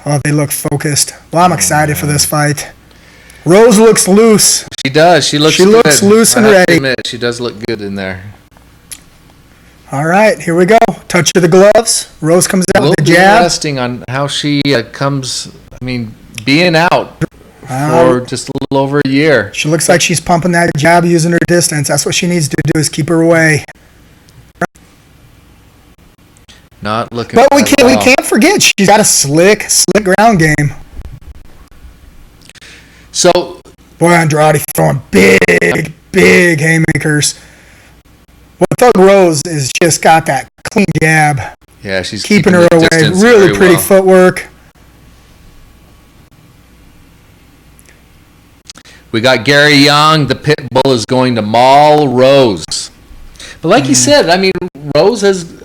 Oh, they look focused. Well, I'm excited for this fight. Rose looks loose. She does. She looks looks good. loose and I have ready. to admit, she does look good in there. All right, here we go. Touch of the gloves. Rose comes out with the jab. Interesting on how she comes. I mean, being out for just a little over a year. She looks like she's pumping that jab using her distance. That's what she needs to do, is keep her away. Not looking. But we bad can't at all. forget she's got a slick ground game. So Boy, Andrade throwing big haymakers. Well, Thug Rose has just got that clean jab, yeah, she's keeping her the away. distance Really very pretty well. footwork. We got Gary Young. The pit bull is going to maul Rose. But like you said, I mean, Rose has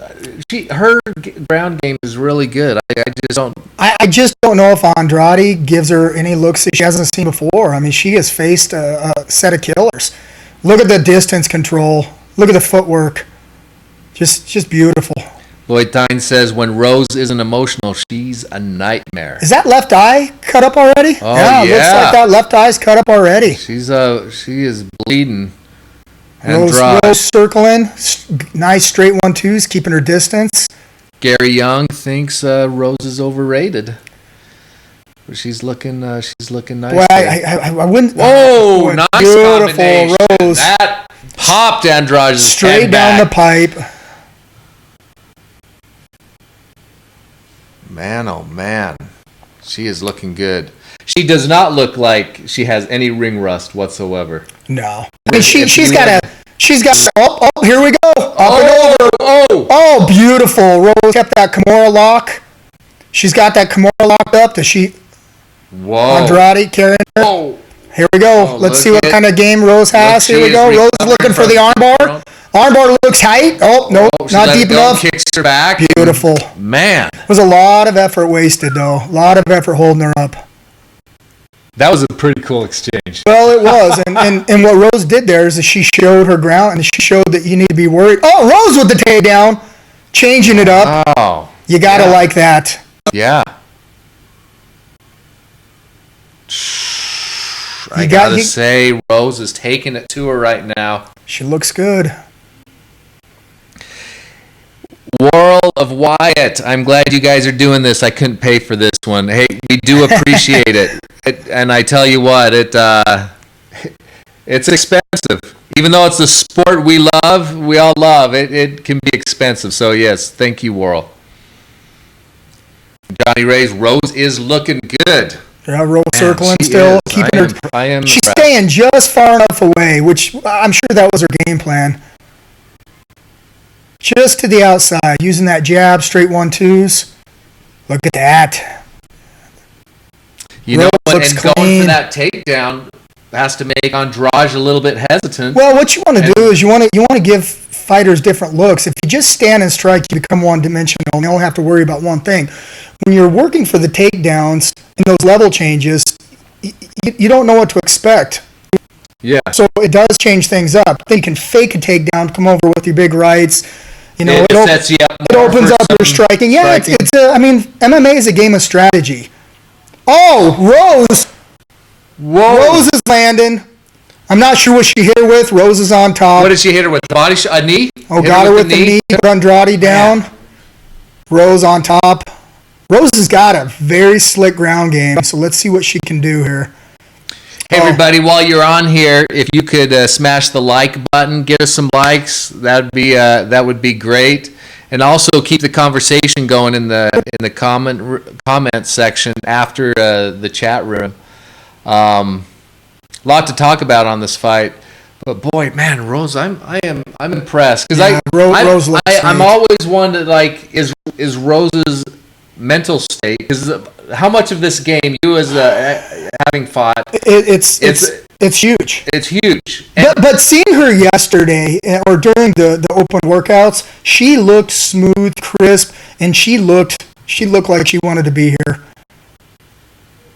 her ground game is really good. I just don't. I just don't know if Andrade gives her any looks that she hasn't seen before. I mean, she has faced a set of killers. Look at the distance control. Look at the footwork. Just beautiful. Lloyd Tyne says when Rose isn't emotional, she's a nightmare. Is that left eye cut up already? Oh, Looks yeah. like that left eye's cut up already. She is bleeding. Rose circling. Nice straight 1-2s, keeping her distance. Gary Young thinks Rose is overrated. But she's looking nice. Boy, I wouldn't. Whoa, boy, nice beautiful combination. Rose. That popped Andrade's Straight head down back. the pipe. Man, oh man. She is looking good. She does not look like she has any ring rust whatsoever. No. I mean, she's got oh, here we go. Up and over. Oh, beautiful. Rose kept that Kimura lock. She's got that Kimura locked up. Does she? Whoa. Andrade carrying her. Whoa. Here we go. Oh, Let's see look what at- kind of game Rose has. Look, Here we she go. is Rose is recovering looking for from the armbar. front. Armbar looks tight. Oh, no, Oh, she not let it deep go, enough. Kicks her back. Beautiful. Man, It was a lot of effort wasted, though. A lot of effort holding her up. that was a pretty cool exchange. Well, it was. And what Rose did there is that she showed her ground, and she showed that you need to be worried. Oh, Rose with the takedown. Changing it up. Oh, You got to yeah. like that. yeah. I You got- gotta say, Rose is taking it to her right now. She looks good. World of Wyatt. I'm glad you guys are doing this. I couldn't pay for this one. Hey, we do appreciate it. And I tell you what, it's expensive. Even though it's a sport we all love, it can be expensive. So yes, thank you, World. Johnny Ray's Rose is looking good. Yeah, Rose Man, circling she still. is. Keeping her. I am She's impressed. staying just far enough away, which I'm sure that was her game plan. Just to the outside, using that jab, straight 1-2s. Look at that. You know Rose what? looks And going clean. for that takedown has to make Andrade a little bit hesitant. Well, what you want to do is you want to give fighters different looks. If you just stand and strike, you become one-dimensional, and you only have to worry about one thing. When you're working for the takedowns and those level changes, you don't know what to expect. Yeah. So it does change things up. Then you can fake a takedown, come over with your big rights. You know, It it sets you up it more opens for up your some striking. Yeah, it's I mean, MMA is a game of strategy. Oh, Rose. Whoa. Rose is landing. I'm not sure what she hit her with. Rose is on top. What did she hit her with? A knee? Oh, Hit got her with the knee. Put Andrade down. Rose on top. Rose has got a very slick ground game, so let's see what she can do here. Hey, everybody, while you're on here, if you could smash the like button, get us some likes, that would be great. And also keep the conversation going in the comment section after the chat room. Lot to talk about on this fight. But boy, man, Rose, I'm impressed because Yeah, Rose looks I'm great. always wondered, like, is Rose's mental state? Because how much of this game, you as having fought, It's huge. it's huge. And But seeing her yesterday or during the open workouts, she looked smooth, crisp, and she looked like she wanted to be here.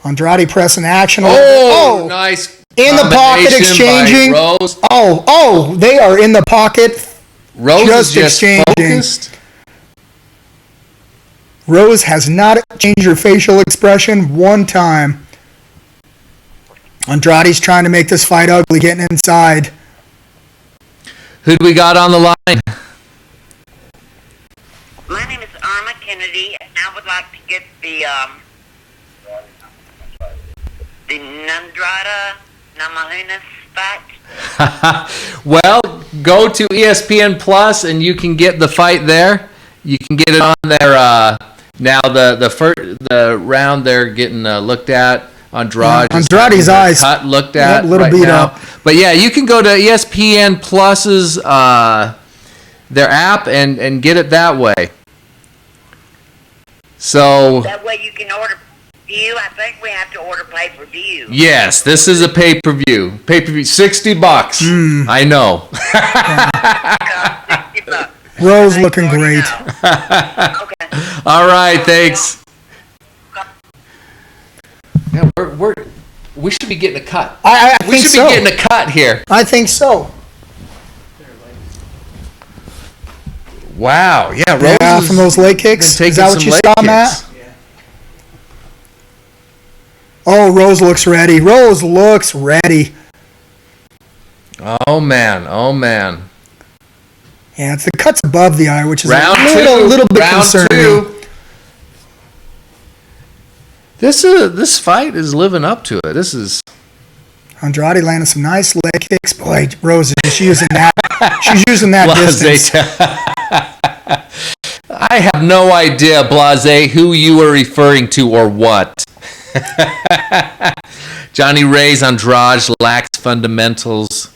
Andrade pressing action. Nice. In the pocket combination exchanging. by Rose. They are in the pocket. Rose Just is just exchanging. focused. Rose has not changed her facial expression one time. Andrade's trying to make this fight ugly, getting inside. Who do we got on the line? My name is Irma Kennedy, and I would like to get the Namajunas fight. Well, go to ESPN Plus and you can get the fight there. You can get it on there. Now the round they're getting looked at. Andrade's eyes looked at a little right beat now. up. But yeah, you can go to ESPN Plus's their app and get it that way. So That way you can order view. I think we have to order pay-per-view. yes, this is a pay-per-view. Pay-per-view, $60. I know. $60. Rose looking great. Okay. All right, thanks. Yeah, we should be getting a cut. I We think should so. be getting a cut here. I think so. Wow, yeah, Rose Yeah, has from those leg been kicks. taking Is that what some you leg saw, kicks. Matt? Oh, Rose looks ready. Rose looks ready. Oh man. Yeah, it's the cuts above the eye, which is Round a little bit round concerning. 2. This fight is living up to it. This is Andrade landed some nice leg kicks. Boy, Rose is just using that. She's using that distance. I have no idea, Blase, who you are referring to or what. Johnny Reyes Andrade lacks fundamentals.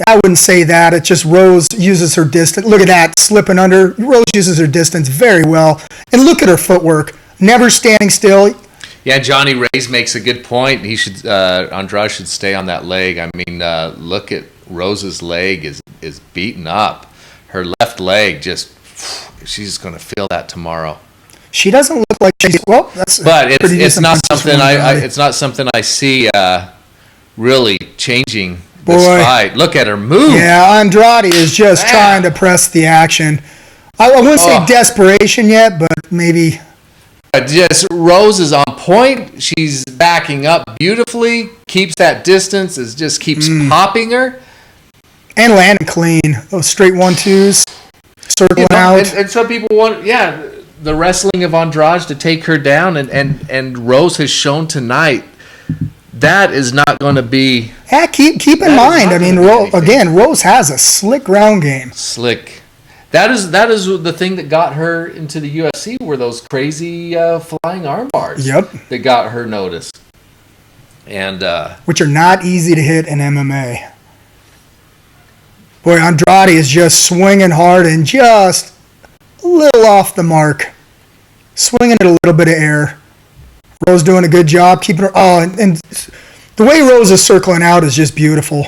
I wouldn't say that. It's just Rose uses her distance. Look at that, slipping under. Rose uses her distance very well. And look at her footwork. Never standing still. Yeah, Johnny Reyes makes a good point. He should Andrade should stay on that leg. I mean, look at Rose's leg is beaten up. Her left leg she's going to feel that tomorrow. She doesn't look like she's that's. But it's decent not punches something from Andrade. it's not something I see really changing this Boy. fight. Look at her move. Yeah, Andrade is just trying to press the action. I wouldn't say desperation yet, but maybe. Just Rose is on point. She's backing up beautifully. Keeps that distance. Just keeps popping her. And landing clean. Those straight 1-2s. Circling out. And some people want, the wrestling of Andrade to take her down. And Rose has shown tonight that is not going to be. Yeah, keep in mind. I mean, Rose has a slick ground game. Slick. That is the thing that got her into the UFC were those crazy flying arm bars. Yep. That got her noticed. And which are not easy to hit in MMA. Boy, Andrade is just swinging hard and just a little off the mark. Swinging at a little bit of air. Rose doing a good job keeping her. Oh, and the way Rose is circling out is just beautiful.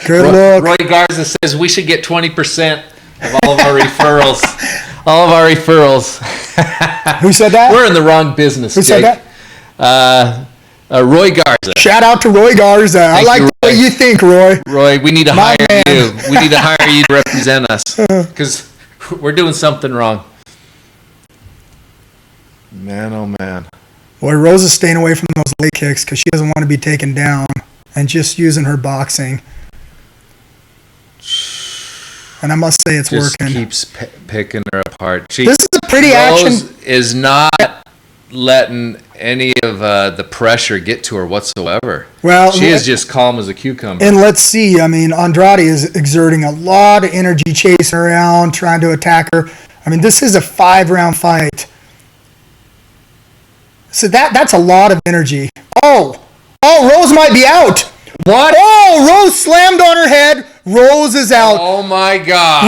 Good look. Roy Garza says we should get 20% of all of our referrals. All of our referrals. Who said that? We're in the wrong business. Who said that? Roy Garza. Shout out to Roy Garza. I like the way you think, Roy. Roy, we need to My hire man. you. We need to hire you to represent us because we're doing something wrong. Man, oh man. Boy, Rose is staying away from those leg kicks because she doesn't want to be taken down and just using her boxing. And I must say it's Just working. keeps picking her apart. This is a pretty Rose action. is not letting any of the pressure get to her whatsoever. Well, she is just calm as a cucumber. And let's see. I mean, Andrade is exerting a lot of energy, chasing her around, trying to attack her. I mean, this is a 5-round fight. So that's a lot of energy. Oh, Rose might be out. What? Oh, Rose slammed on her head. Rose is out. Oh my God.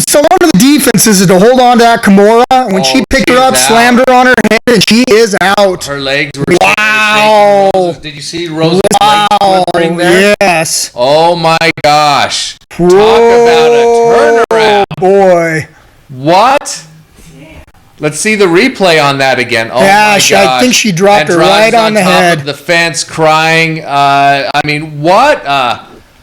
So one of the defenses is to hold on to that Kimura. And when she picked her up, slammed her on her head, and she is out. Her legs were Wow. Did you see Rose's legs quivering there? Yes. Oh my gosh. Whoa. Talk about a turnaround. Boy. What? Let's see the replay on that again. Oh Yeah, my gosh. I think she dropped her right on the top head. of the fence crying. I mean, what?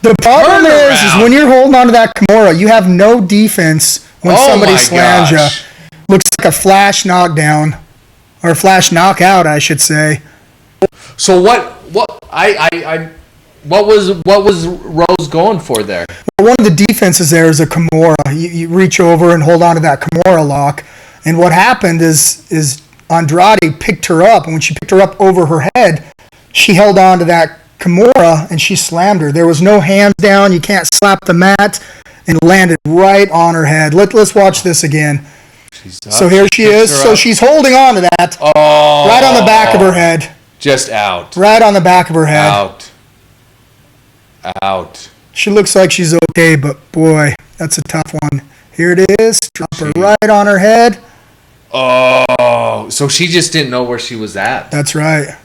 The problem is when you're holding on to that Kimura, you have no defense when somebody my slams you. gosh. Looks like a flash knockdown, or a flash knockout, I should say. So what was Rose going for there? One of the defenses there is a Kimura. You reach over and hold on to that Kimura lock. And what happened is Andrade picked her up, and when she picked her up over her head, she held on to that Kimura and she slammed her. There was no hands down. You can't slap the mat, and landed right on her head. Let's watch this again. So here she is. So she's holding on to that right on the back of her head. Just out. Right on the back of her head. Out. She looks like she's okay, but boy, that's a tough one. Here it is. Drop her right on her head. Oh, so she just didn't know where she was at. That's right.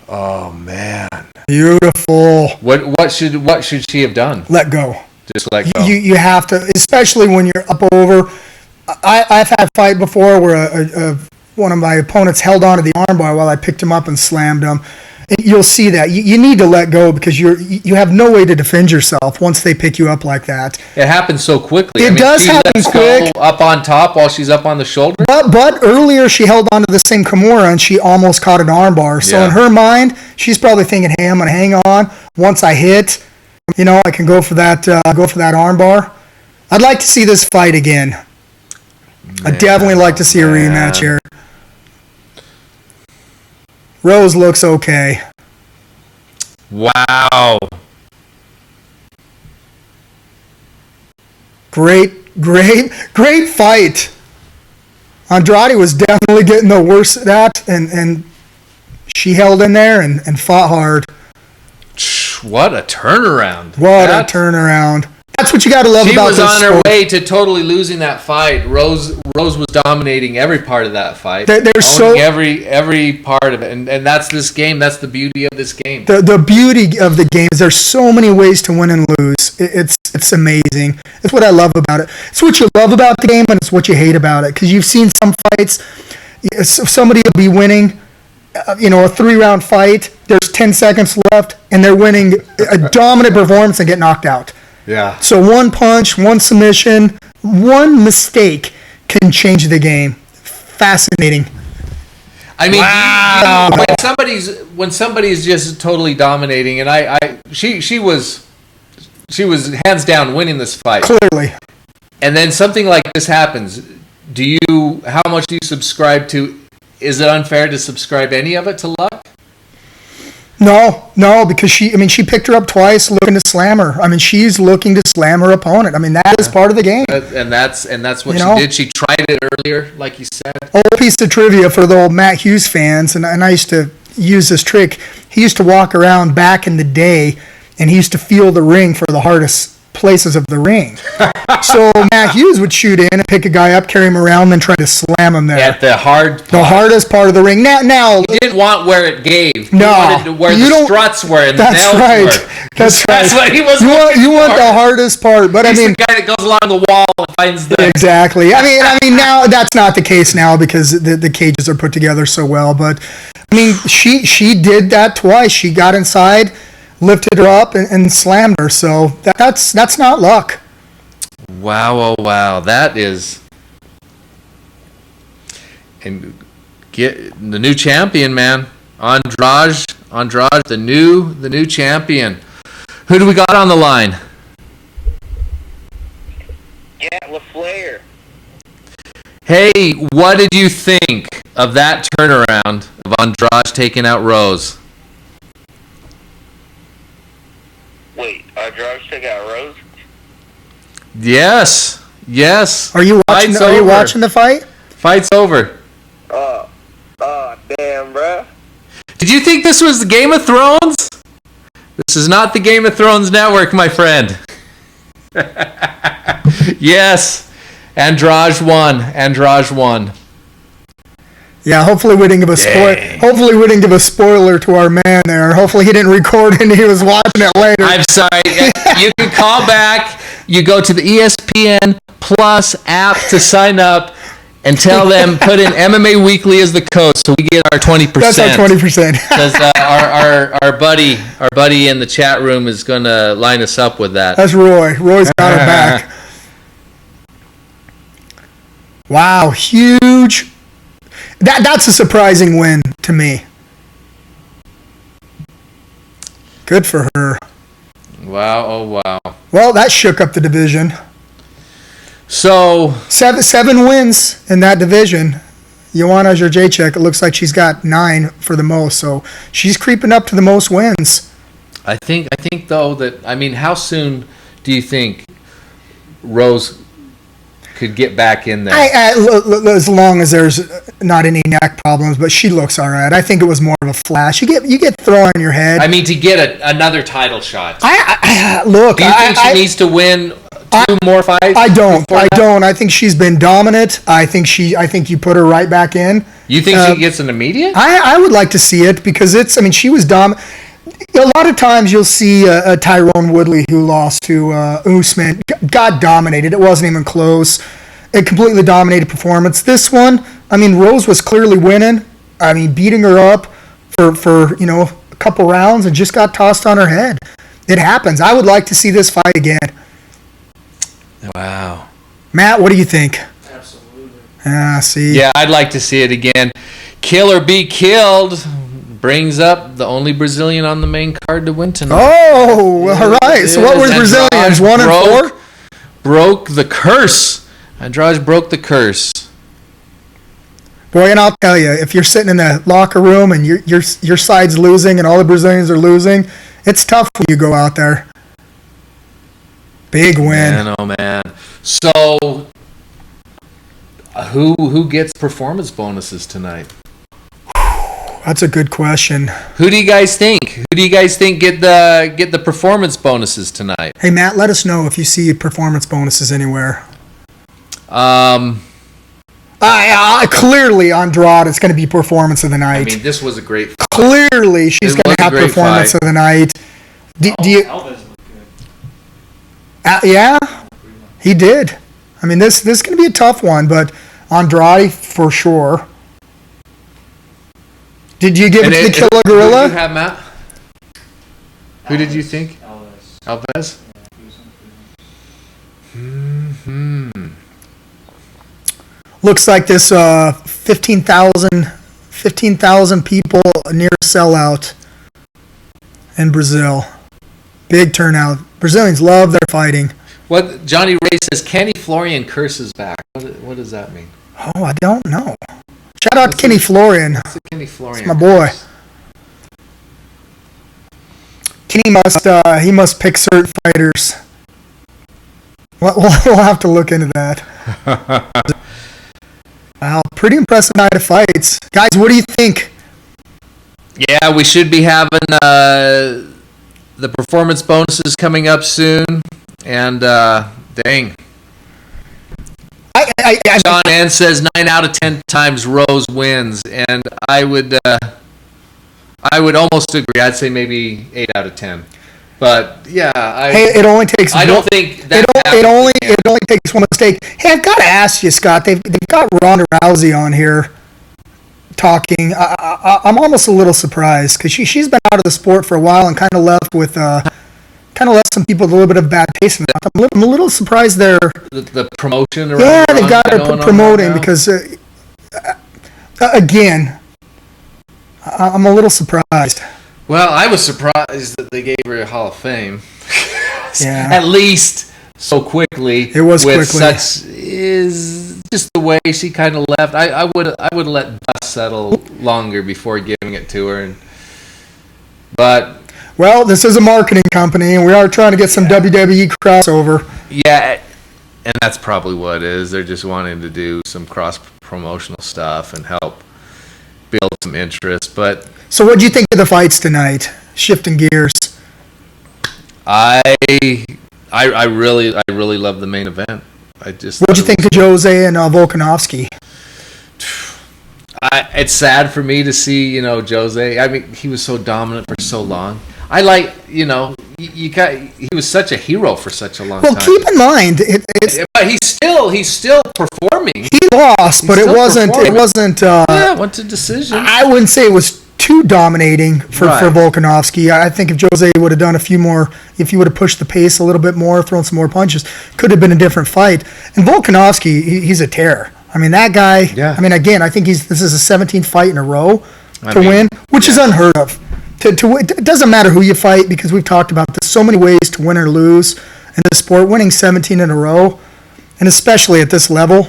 Oh man. Beautiful. What should she have done? Let go. Just let go. You have to, especially when you're up over. I've had a fight before where one of my opponents held onto the armbar while I picked him up and slammed him. And you'll see that. You need to let go because you have no way to defend yourself once they pick you up like that. It happens so quickly. It does happen quick. Up on top while she's up on the shoulder. But earlier she held onto the same Kimura and she almost caught an armbar. So in her mind, she's probably thinking, "Hey, I'm gonna hang on. Once I hit, I can go for that armbar." I'd like to see this fight again. I'd definitely like to see a rematch here. Rose looks okay. Wow. Great fight. Andrade was definitely getting the worst of that, and she held in there and fought hard. What a turnaround. What a turnaround. That's what you got to love about this sport. She was on her way to totally losing that fight. Rose was dominating every part of that fight. Every part of it, and that's this game. That's the beauty of this game. The beauty of the game is there's so many ways to win and lose. It's amazing. It's what I love about it. It's what you love about the game, and it's what you hate about it. Because you've seen some fights, somebody will be winning, a 3-round fight. There's 10 seconds left, and they're winning a dominant performance and get knocked out. Yeah. So one punch, one submission, one mistake can change the game. Fascinating. I mean, when somebody's just totally dominating, and she was hands down winning this fight clearly, and then something like this happens. How much do you subscribe to? Is it unfair to subscribe any of it to luck? No, because she picked her up twice looking to slam her. I mean, she's looking to slam her opponent. I mean, that is part of the game. And that's what she did. She tried it earlier, like you said. Old piece of trivia for the old Matt Hughes fans, and I used to use this trick. He used to walk around back in the day, and he used to feel the ring for the hardest places of the ring. So Matt Hughes would shoot in and pick a guy up, carry him around, then try to slam him there. At the hardest part of the ring. Now you didn't want where it gave. No, you wanted where the struts were and the nails were. That's right. That's what he was. You want the hardest part, but He's the guy that goes along the wall and finds the. Exactly. I mean now that's not the case now because the cages are put together so well. But I mean, she did that twice. She got inside, lifted her up, and slammed her. So that's not luck. Wow! Oh wow! That is, and get the new champion, man. Andrade, the new champion. Who do we got on the line? Yeah, LaFleur. Hey, what did you think of that turnaround of Andrade taking out Rose? Wait, Andrade took out Rose? Yes. Are you watching the fight? Fight's over. Oh, damn, bro. Did you think this was the Game of Thrones? This is not the Game of Thrones network, my friend. Yes. Andrade won. Yeah, hopefully we didn't give a Hopefully we didn't give a spoiler to our man there. Hopefully he didn't record and he was watching it later. I'm sorry. You can call back. You go to the ESPN Plus app to sign up and tell them put in MMA Weekly as the code so we get our 20%. That's our 20%. Because our buddy in the chat room is going to line us up with that. That's Roy. Roy's got it back. Wow, huge. That's a surprising win to me. Good for her. Wow, oh wow. Well, that shook up the division. So Seven wins in that division. Joanna Jędrzejczyk, it looks like she's got 9 for the most, so she's creeping up to the most wins. I think though that, I mean, how soon do you think Rose could get back in there? As long as there's not any neck problems, but she looks all right. I think it was more of a flash. You get thrown on your head. I mean, to get another title shot. Look. Do you think she needs to win 2 more fights? I don't. I think she's been dominant. I think you put her right back in. You think she gets an immediate? I would like to see it because she was dominant. A lot of times you'll see a Tyrone Woodley who lost to Usman, got dominated. It wasn't even close. A completely dominated performance. This one, I mean, Rose was clearly winning. I mean, beating her up for a couple rounds and just got tossed on her head. It happens. I would like to see this fight again. Wow. Matt, what do you think? Absolutely. See. Yeah, I'd like to see it again. Kill or be killed brings up the only Brazilian on the main card to win tonight. Oh, all right. So what were the Brazilians? 1 and 4? Broke the curse. Andrade broke the curse. Boy, and I'll tell you, if you're sitting in the locker room and your side's losing and all the Brazilians are losing, it's tough when you go out there. Big win. Man, oh man. So, who gets performance bonuses tonight? That's a good question. Who do you guys think? Who do you guys think get the performance bonuses tonight? Hey Matt, let us know if you see performance bonuses anywhere. Clearly Andrade is going to be performance of the night. I mean, this was a great fight. Clearly she's going to have performance of the night. Do you? Alves looked good. Yeah, he did. I mean, this is going to be a tough one, but Andrade for sure. Did you give it to the Killer Gorilla? Who did you have, Matt? Who did you think? Alves? Yeah, he was Looks like this 15,000 people near sellout in Brazil. Big turnout. Brazilians love their fighting. What Johnny Ray says, Kenny Florian curses back. What does that mean? Oh, I don't know. Shout out to Kenny Florian. What's a Kenny Florian? It's my boy. Kenny must pick certain fighters. We'll have to look into that. Wow, pretty impressive night of fights. Guys, what do you think? Yeah, we should be having the performance bonuses coming up soon. And, dang. John N says 9 out of 10 times Rose wins. And I would almost agree. I'd say maybe 8 out of 10. But, yeah. It only takes I don't think that it only takes one mistake. Hey, I've got to ask you, Scott. They've got Ronda Rousey on here talking. I'm almost a little surprised because she's been out of the sport for a while and kind of left some people with a little bit of bad taste in that. I'm a little surprised they're the promotion around. Yeah, they've got her going on promoting right now. because again, I'm a little surprised. Well, I was surprised that they gave her a Hall of Fame. Yeah. At least so quickly. It was with quickly. Such is just the way she kind of left. I would let dust settle longer before giving it to her. But Well, this is a marketing company, and we are trying to get some WWE crossover. yeah, and that's probably what it is. They're just wanting to do some cross promotional stuff and help build some interest. But So what do you think of the fights tonight? Shifting gears. I really love the main event. What do you think of Jose and Volkanovski? It's sad for me to see, Jose. I mean, he was so dominant for so long. I like, he was such a hero for such a long time. Well, keep in mind, But he's still performing. he lost, but it still wasn't. performing. It wasn't. Went to decision. I wouldn't say it was too dominating for Right. Volkanovski. I think if Jose would have done a few more, if he would have pushed the pace a little bit more, thrown some more punches, could have been a different fight. And Volkanovski, he's a terror. I mean, that guy. Yeah. I mean, again, I think this is a 17th fight in a row to win, which is unheard of. It doesn't matter who you fight because we've talked about this. So many ways to win or lose in the sport. Winning 17 in a row, and especially at this level.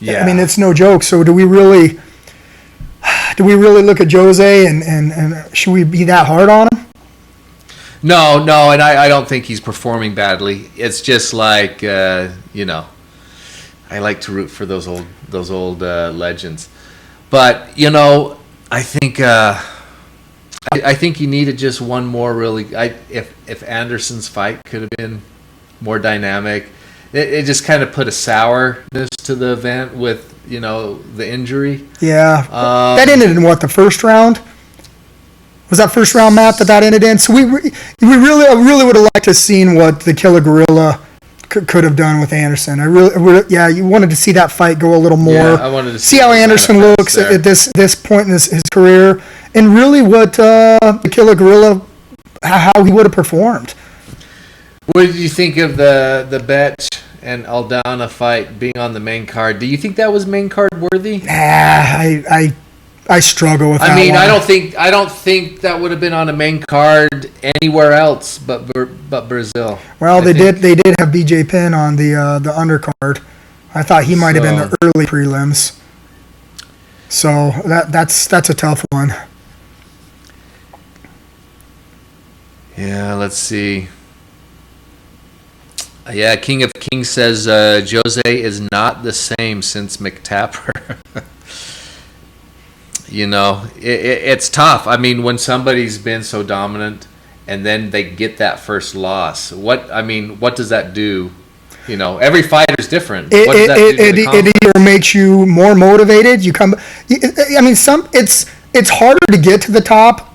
Yeah. I mean, it's no joke. So do we really look at Jose and should we be that hard on him? No, and I don't think he's performing badly. It's just like I like to root for those old legends, but I think he needed just one more really. If Anderson's fight could have been more dynamic, it just kind of put a sourness to the event with the injury. Yeah, that ended in what, the first round? Was that first round, Matt, that ended in? So we really would have liked to have seen what the Killer Gorilla could have done with Anderson. You wanted to see that fight go a little more. Yeah, I wanted to see how Anderson looks at this point in his career, and really what the Killer Gorilla, how he would have performed. What did you think of the Betch and Aldana fight being on the main card? Do you think that was main card worthy? I struggle with that. I mean, one. I don't think that would have been on a main card anywhere else but Brazil. Well, they did have BJ Penn on the undercard. I thought he might have been the early prelims. So that's a tough one. Yeah, let's see. Yeah, King of Kings says Jose is not the same since McTapper. It's tough. I mean, when somebody's been so dominant and then they get that first loss, what does that do? Every fighter's different. What does that do to the confidence? It either makes you more motivated. It's harder to get to the top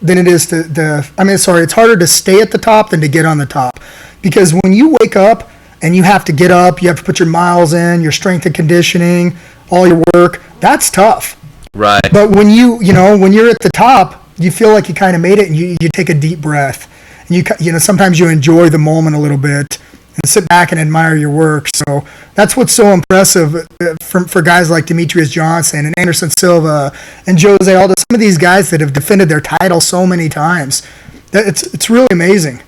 than it is it's harder to stay at the top than to get on the top. Because when you wake up and you have to get up, you have to put your miles in, your strength and conditioning, all your work, that's tough. Right. But when when you're at the top, you feel like you kind of made it, and you take a deep breath, and sometimes you enjoy the moment a little bit and sit back and admire your work. So that's what's so impressive for guys like Demetrius Johnson and Anderson Silva and Jose Aldo, some of these guys that have defended their title so many times. It's really amazing.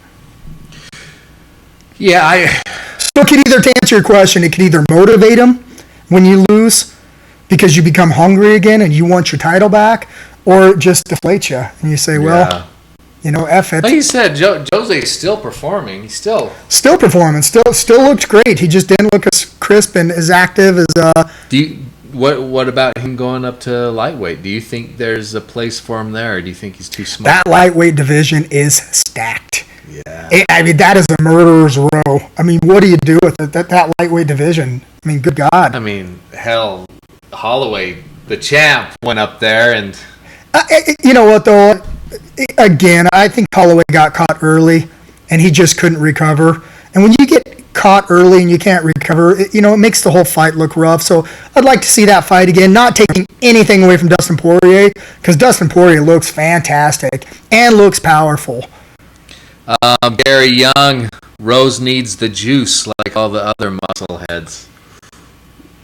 Yeah, So to answer your question, it could either motivate them when you lose because you become hungry again and you want your title back, or just deflate you and you say, F it. Like you said, Jose's still performing. He's still performing. Still looked great. He just didn't look as crisp and as active as. What about him going up to lightweight? Do you think there's a place for him there, or do you think he's too small? That lightweight division is stacked. Yeah. That is a murderer's row. I mean, what do you do with it? That lightweight division? I mean, good God. I mean, hell, Holloway, the champ, went up there and. You know what, though? Again, I think Holloway got caught early, and he just couldn't recover. And when you get caught early and you can't recover, it makes the whole fight look rough. So I'd like to see that fight again, not taking anything away from Dustin Poirier, because Dustin Poirier looks fantastic and looks powerful. Gary Young, Rose needs the juice like all the other muscle heads.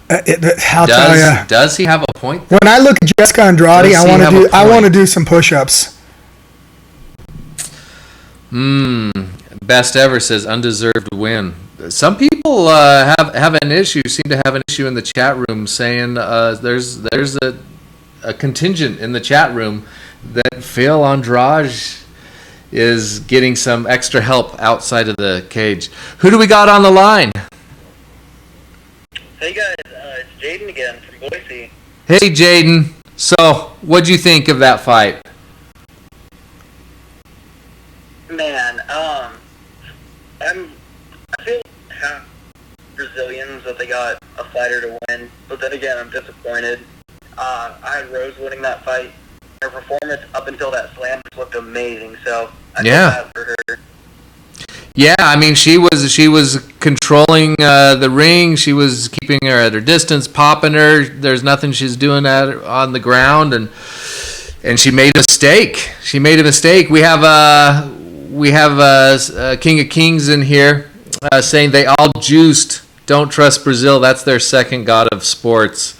Does he have a point? When I look at Jéssica Andrade, I want to do some push-ups. Best ever says undeserved win. Some people have an issue. Seem to have an issue in the chat room saying there's a contingent in the chat room that Phil Andrade is getting some extra help outside of the cage. Who do we got on the line? Hey guys, it's Jaden again from Boise. Hey Jaden. So, what'd you think of that fight? Man, I feel half Brazilians that they got a fighter to win, but then again, I'm disappointed. I had Rose winning that fight. Her performance up until that slam just looked amazing, so I feel bad for her. Yeah, I mean, she was controlling the ring. She was keeping her at her distance, popping her. There's nothing she's doing on the ground, and she made a mistake. We have King of Kings in here saying they all juiced Don't trust Brazil. That's their second god of sports.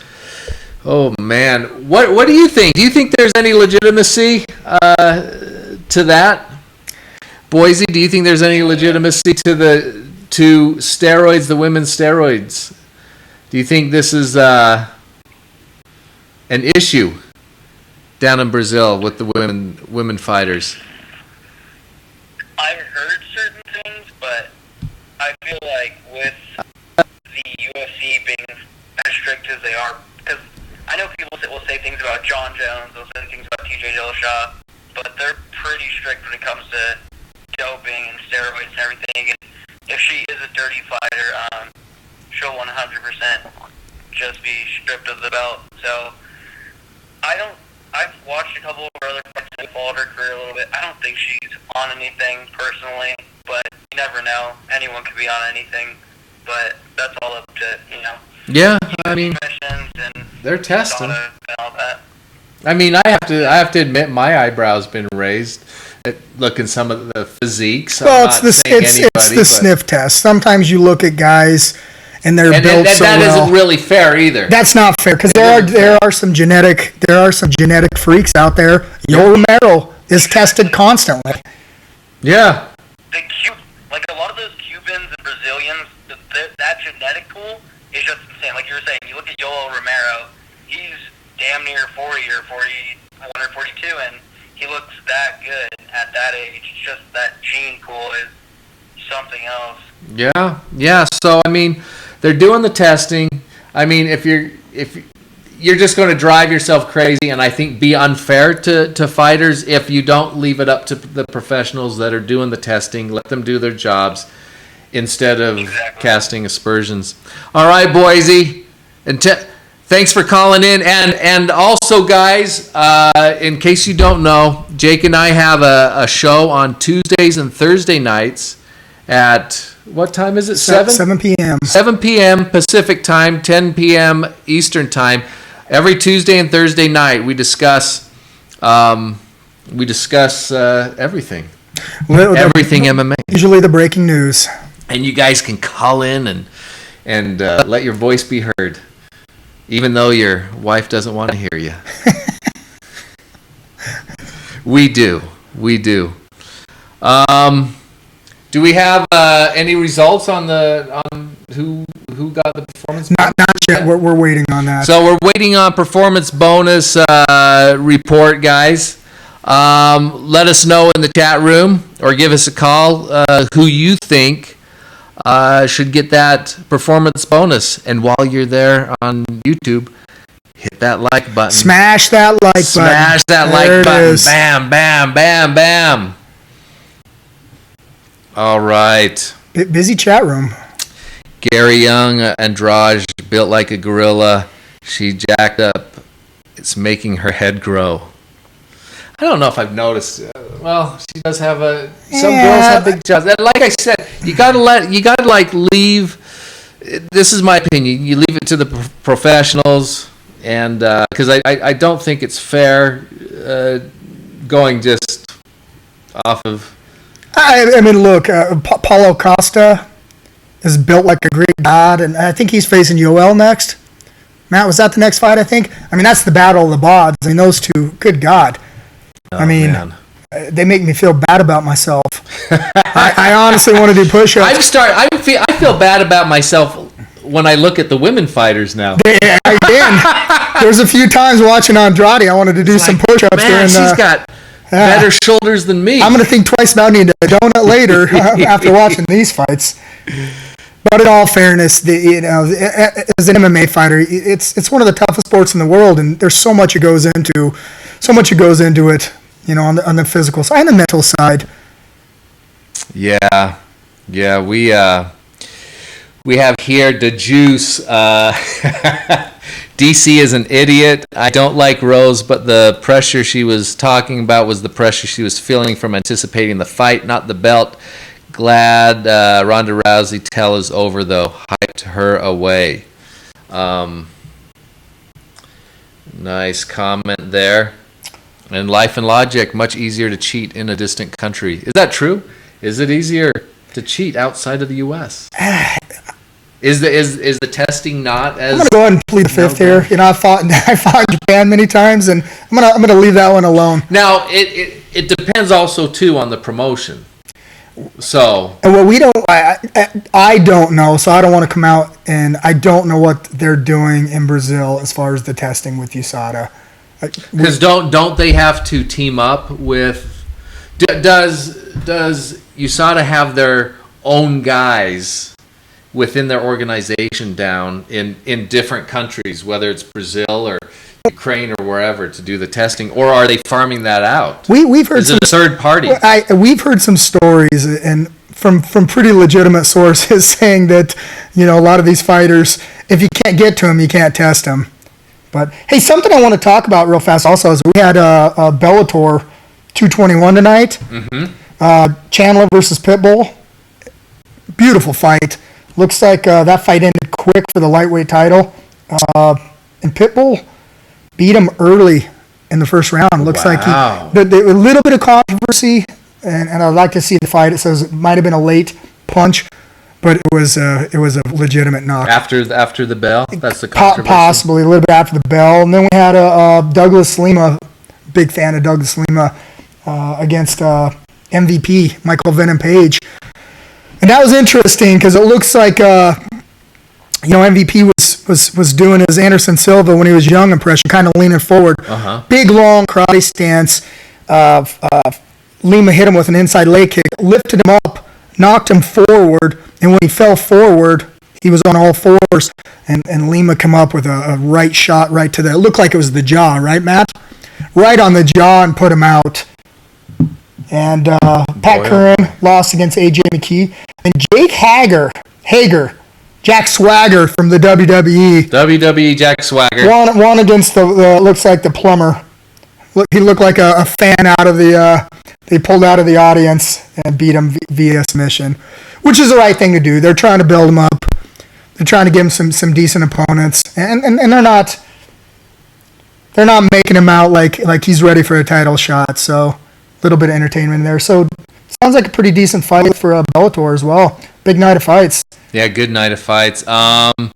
Oh, man. What do you think? Do you think there's any legitimacy to that? Boise, do you think there's any legitimacy to steroids, the women's steroids? Do you think this is an issue down in Brazil with the women fighters? I've heard certain things, but I feel like with the UFC being as strict as they are, because I know people will say things about Jon Jones, they'll say things about TJ Dillashaw, but they're pretty strict when it comes to doping and steroids and everything. And if she is a dirty fighter, she'll 100% just be stripped of the belt. So I've watched a couple of her other fights and followed her career a little bit. I don't think she's on anything personally, but you never know. Anyone could be on anything, but that's all up to, Yeah, I mean, and they're testing. and all that. I mean, I have to admit my eyebrow's been raised at looking some of the physiques. Well, it's the sniff test. Sometimes you look at guys and they're built so well. That isn't really fair either. That's not fair because there are some genetic freaks out there. Yoel Romero is tested constantly. Yeah. A lot of those Cubans and Brazilians, that genetic pool is just insane. Like you were saying, you look at Yoel Romero, he's damn near 40 or 41 or 42, and he looks that good at that age. It's just that gene pool is something else. Yeah. So I mean, they're doing the testing. I mean, if you're just going to drive yourself crazy, and I think be unfair to fighters if you don't leave it up to the professionals that are doing the testing. Let them do their jobs instead of casting aspersions. All right, Boise, and thanks for calling in. And also, guys, in case you don't know, Jake and I have a show on Tuesdays and Thursday nights at, what time is it? 7 p.m. 7 p.m. Pacific time, 10 p.m. Eastern time. Every Tuesday and Thursday night, we discuss everything. Everything MMA. Usually the breaking news. And you guys can call in and let your voice be heard, even though your wife doesn't want to hear you. We do. Do we have any results on who got the performance? Not yet. We're waiting on that. So we're waiting on performance bonus report, guys. Let us know in the chat room or give us a call who you think should get that performance bonus. And while you're there on YouTube, hit that like button. Smash that like button. Smash that like button. Bam, bam, bam, bam. All right. Busy chat room. Gary Young, Andrade, built like a gorilla. She jacked up. It's making her head grow. I don't know if I've noticed. Well, she does have some girls have big jaws. Like I said, you gotta leave. This is my opinion. You leave it to the professionals, and because I don't think it's fair going just off of. I mean, look, Paulo Costa is built like a Greek god, and I think he's facing Yoel next. Matt, was that the next fight, I think? I mean, that's the battle of the bods. I mean, those two, good God. Oh, man. They make me feel bad about myself. I honestly want to do push-ups. I feel bad about myself when I look at the women fighters now. Again, there's a few times watching Andrade, I wanted to do some push-ups. Man, she's got better shoulders than me. I'm going to think twice about needing a donut later after watching these fights. But in all fairness, as an MMA fighter, it's one of the toughest sports in the world, and there's so much it goes into it. On the physical side and the mental side. Yeah, we have here the juice. DC is an idiot. I don't like Rose, but the pressure she was talking about was the pressure she was feeling from anticipating the fight, not the belt. Glad Ronda Rousey tell is over, though. Hyped her away. Nice comment there. And Life and Logic, much easier to cheat in a distant country. Is that true? Is it easier to cheat outside of the U.S.? Is the testing not as? I'm gonna go ahead and plead the fifth here. You know, I fought in Japan many times, and I'm gonna leave that one alone. Now it depends also too on the promotion. So and what we don't, I don't know, so I don't want to come out and I don't know what they're doing in Brazil as far as the testing with USADA. Because don't they have to team up with? Does USADA have their own guys within their organization down in different countries, whether it's Brazil or Ukraine or wherever, to do the testing, or are they farming that out? We've heard Is it a third party? We've heard some stories and from pretty legitimate sources saying that, you know, a lot of these fighters, if you can't get to them, you can't test them. But hey, something I want to talk about real fast also is we had a Bellator 221 tonight. Mm-hmm. Chandler versus Pitbull. Beautiful fight. Looks like that fight ended quick for the lightweight title. And Pitbull beat him early in the first round. Looks like a little bit of controversy, and I'd like to see the fight. It says it might have been a late punch, but it was a legitimate knock. After the bell? That's the controversy? Possibly, a little bit after the bell. And then we had Douglas Lima, big fan of Douglas Lima, against MVP, Michael Venom Page. And that was interesting because it looks like, MVP was doing his Anderson Silva when he was young impression, kind of leaning forward. Uh-huh. Big, long karate stance. Lima hit him with an inside leg kick, lifted him up, knocked him forward, and when he fell forward, he was on all fours, and Lima come up with a right shot right to the, it looked like it was the jaw, right, Matt? Right on the jaw and put him out. And Pat Curran lost against A.J. McKee. And Jake Hager, Jack Swagger from the WWE. Jack Swagger. Won against the looks like the plumber. He looked like a fan out of the, they pulled out of the audience and beat him via submission, which is the right thing to do. They're trying to build him up. They're trying to give him some decent opponents. And they're not making him out like he's ready for a title shot. So a little bit of entertainment there. So sounds like a pretty decent fight for Bellator as well. Big night of fights. Yeah, good night of fights. Going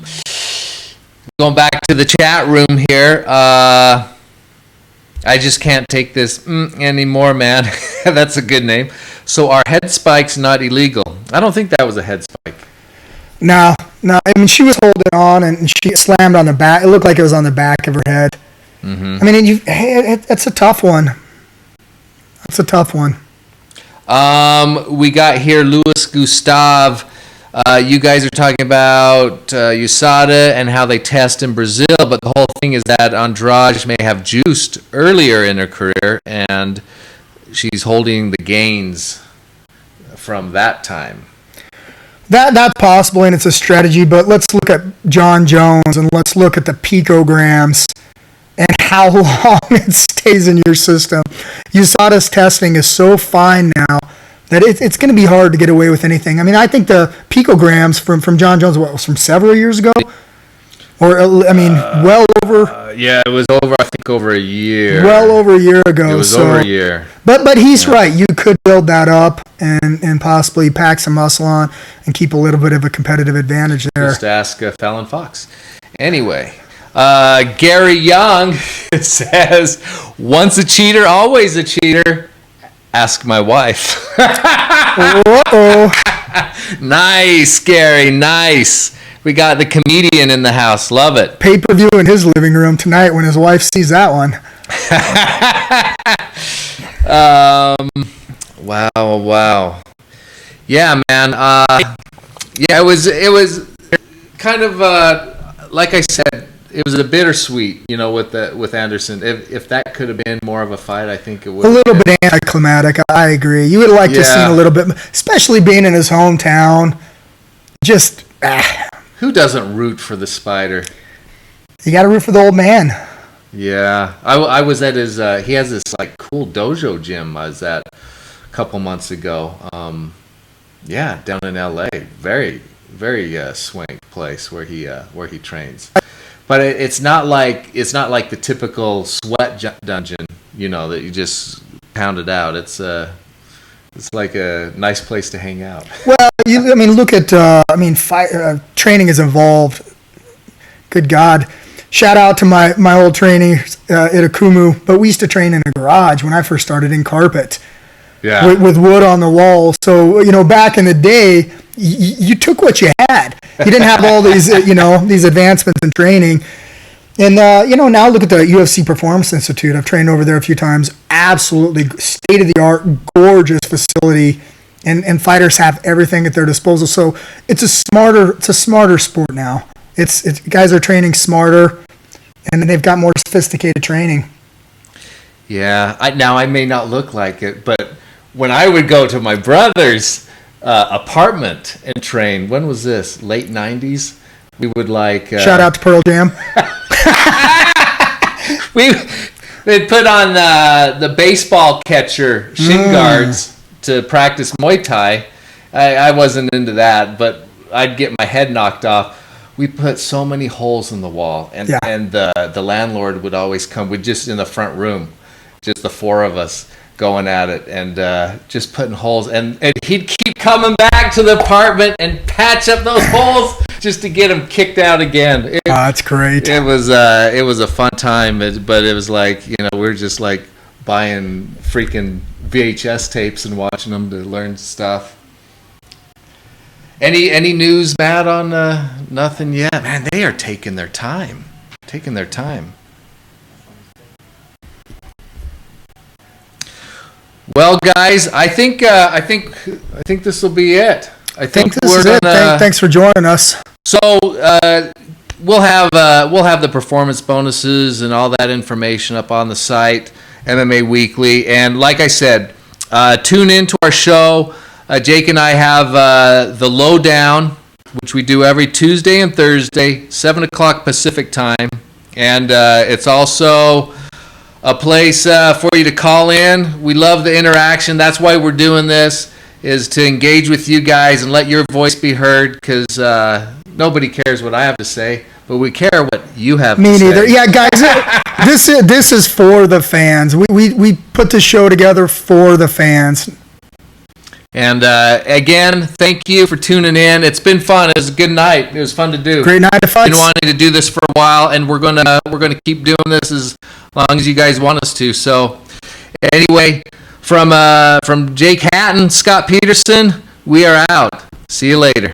back to the chat room here. I just can't take this anymore, man. That's a good name. So are head spikes not illegal? I don't think that was a head spike. No. I mean, she was holding on and she slammed on the back. It looked like it was on the back of her head. Mm-hmm. I mean, it's a tough one. It's a tough one. We got here Louis Gustave. You guys are talking about USADA and how they test in Brazil, but the whole thing is that Andrade may have juiced earlier in her career, and she's holding the gains from that time. That's possible, and it's a strategy, but let's look at Jon Jones, and let's look at the picograms and how long it stays in your system. USADA's testing is so fine now that it's going to be hard to get away with anything. I mean, I think the picograms from Jon Jones, was from several years ago? Or, I mean, well over... Yeah, it was over a year. Well over a year ago. It was over a year. But he's right. You could build that up and possibly pack some muscle on and keep a little bit of a competitive advantage there. Just ask Fallon Fox. Anyway... Gary Young says, once a cheater, always a cheater. Ask my wife. Uh-oh. Nice, Gary, nice. We got the comedian in the house. Love it. Pay-per-view in his living room tonight when his wife sees that one. Wow. Yeah, man. It was kind of like I said, it was a bittersweet, with Anderson. If that could have been more of a fight, I think it would. A little bit anticlimactic. I agree. You would have liked to see a little bit, especially being in his hometown. Just who doesn't root for the Spider? You got to root for the old man. Yeah, I was at his. He has this cool dojo gym. I was at a couple months ago. Down in L.A. Very, very swank place where he trains. But it's not like the typical sweat dungeon, that you just pound it out. It's It's like a nice place to hang out. Well, look at training is involved. Good God. Shout out to my old training at Akumu, but we used to train in a garage when I first started in carpet. Yeah. With wood on the wall. So, back in the day, you took what you had. You didn't have all these, these advancements in training. And, now look at the UFC Performance Institute. I've trained over there a few times. Absolutely state-of-the-art, gorgeous facility. And fighters have everything at their disposal. So it's a smarter sport now. It's guys are training smarter, and they've got more sophisticated training. Yeah. I may not look like it, but when I would go to my brother's apartment and train, when was this? Late 90s? We would shout out to Pearl Jam. They'd put on the baseball catcher shin guards to practice Muay Thai. I wasn't into that, but I'd get my head knocked off. We put so many holes in the wall, and the landlord would always come. We'd just in the front room, just the four of us going at it, and just putting holes. And he'd keep coming back to the apartment and patch up those holes just to get him kicked out again. That's great. It was a fun time, but it was we're just buying freaking VHS tapes and watching them to learn stuff. Any news, Matt, on nothing yet? Man, they are taking their time. Well, guys, I think this will be it. I think this is it. Thanks for joining us. So we'll have the performance bonuses and all that information up on the site, MMA Weekly, and like I said, tune into our show. Jake and I have the Lowdown, which we do every Tuesday and Thursday, 7 o'clock Pacific time, and it's also a place for you to call in. We love the interaction. That's why we're doing this, is to engage with you guys and let your voice be heard, because nobody cares what I have to say, but we care what you have to say. Me neither. Yeah, guys, this is for the fans. We put the show together for the fans. And again, thank you for tuning in. It's been fun. It was a good night. It was fun to do. Great night of fights. Been wanting to do this for a while, and we're gonna keep doing this as long as you guys want us to. So, anyway, from Jake Hatton, Scott Peterson, we are out. See you later.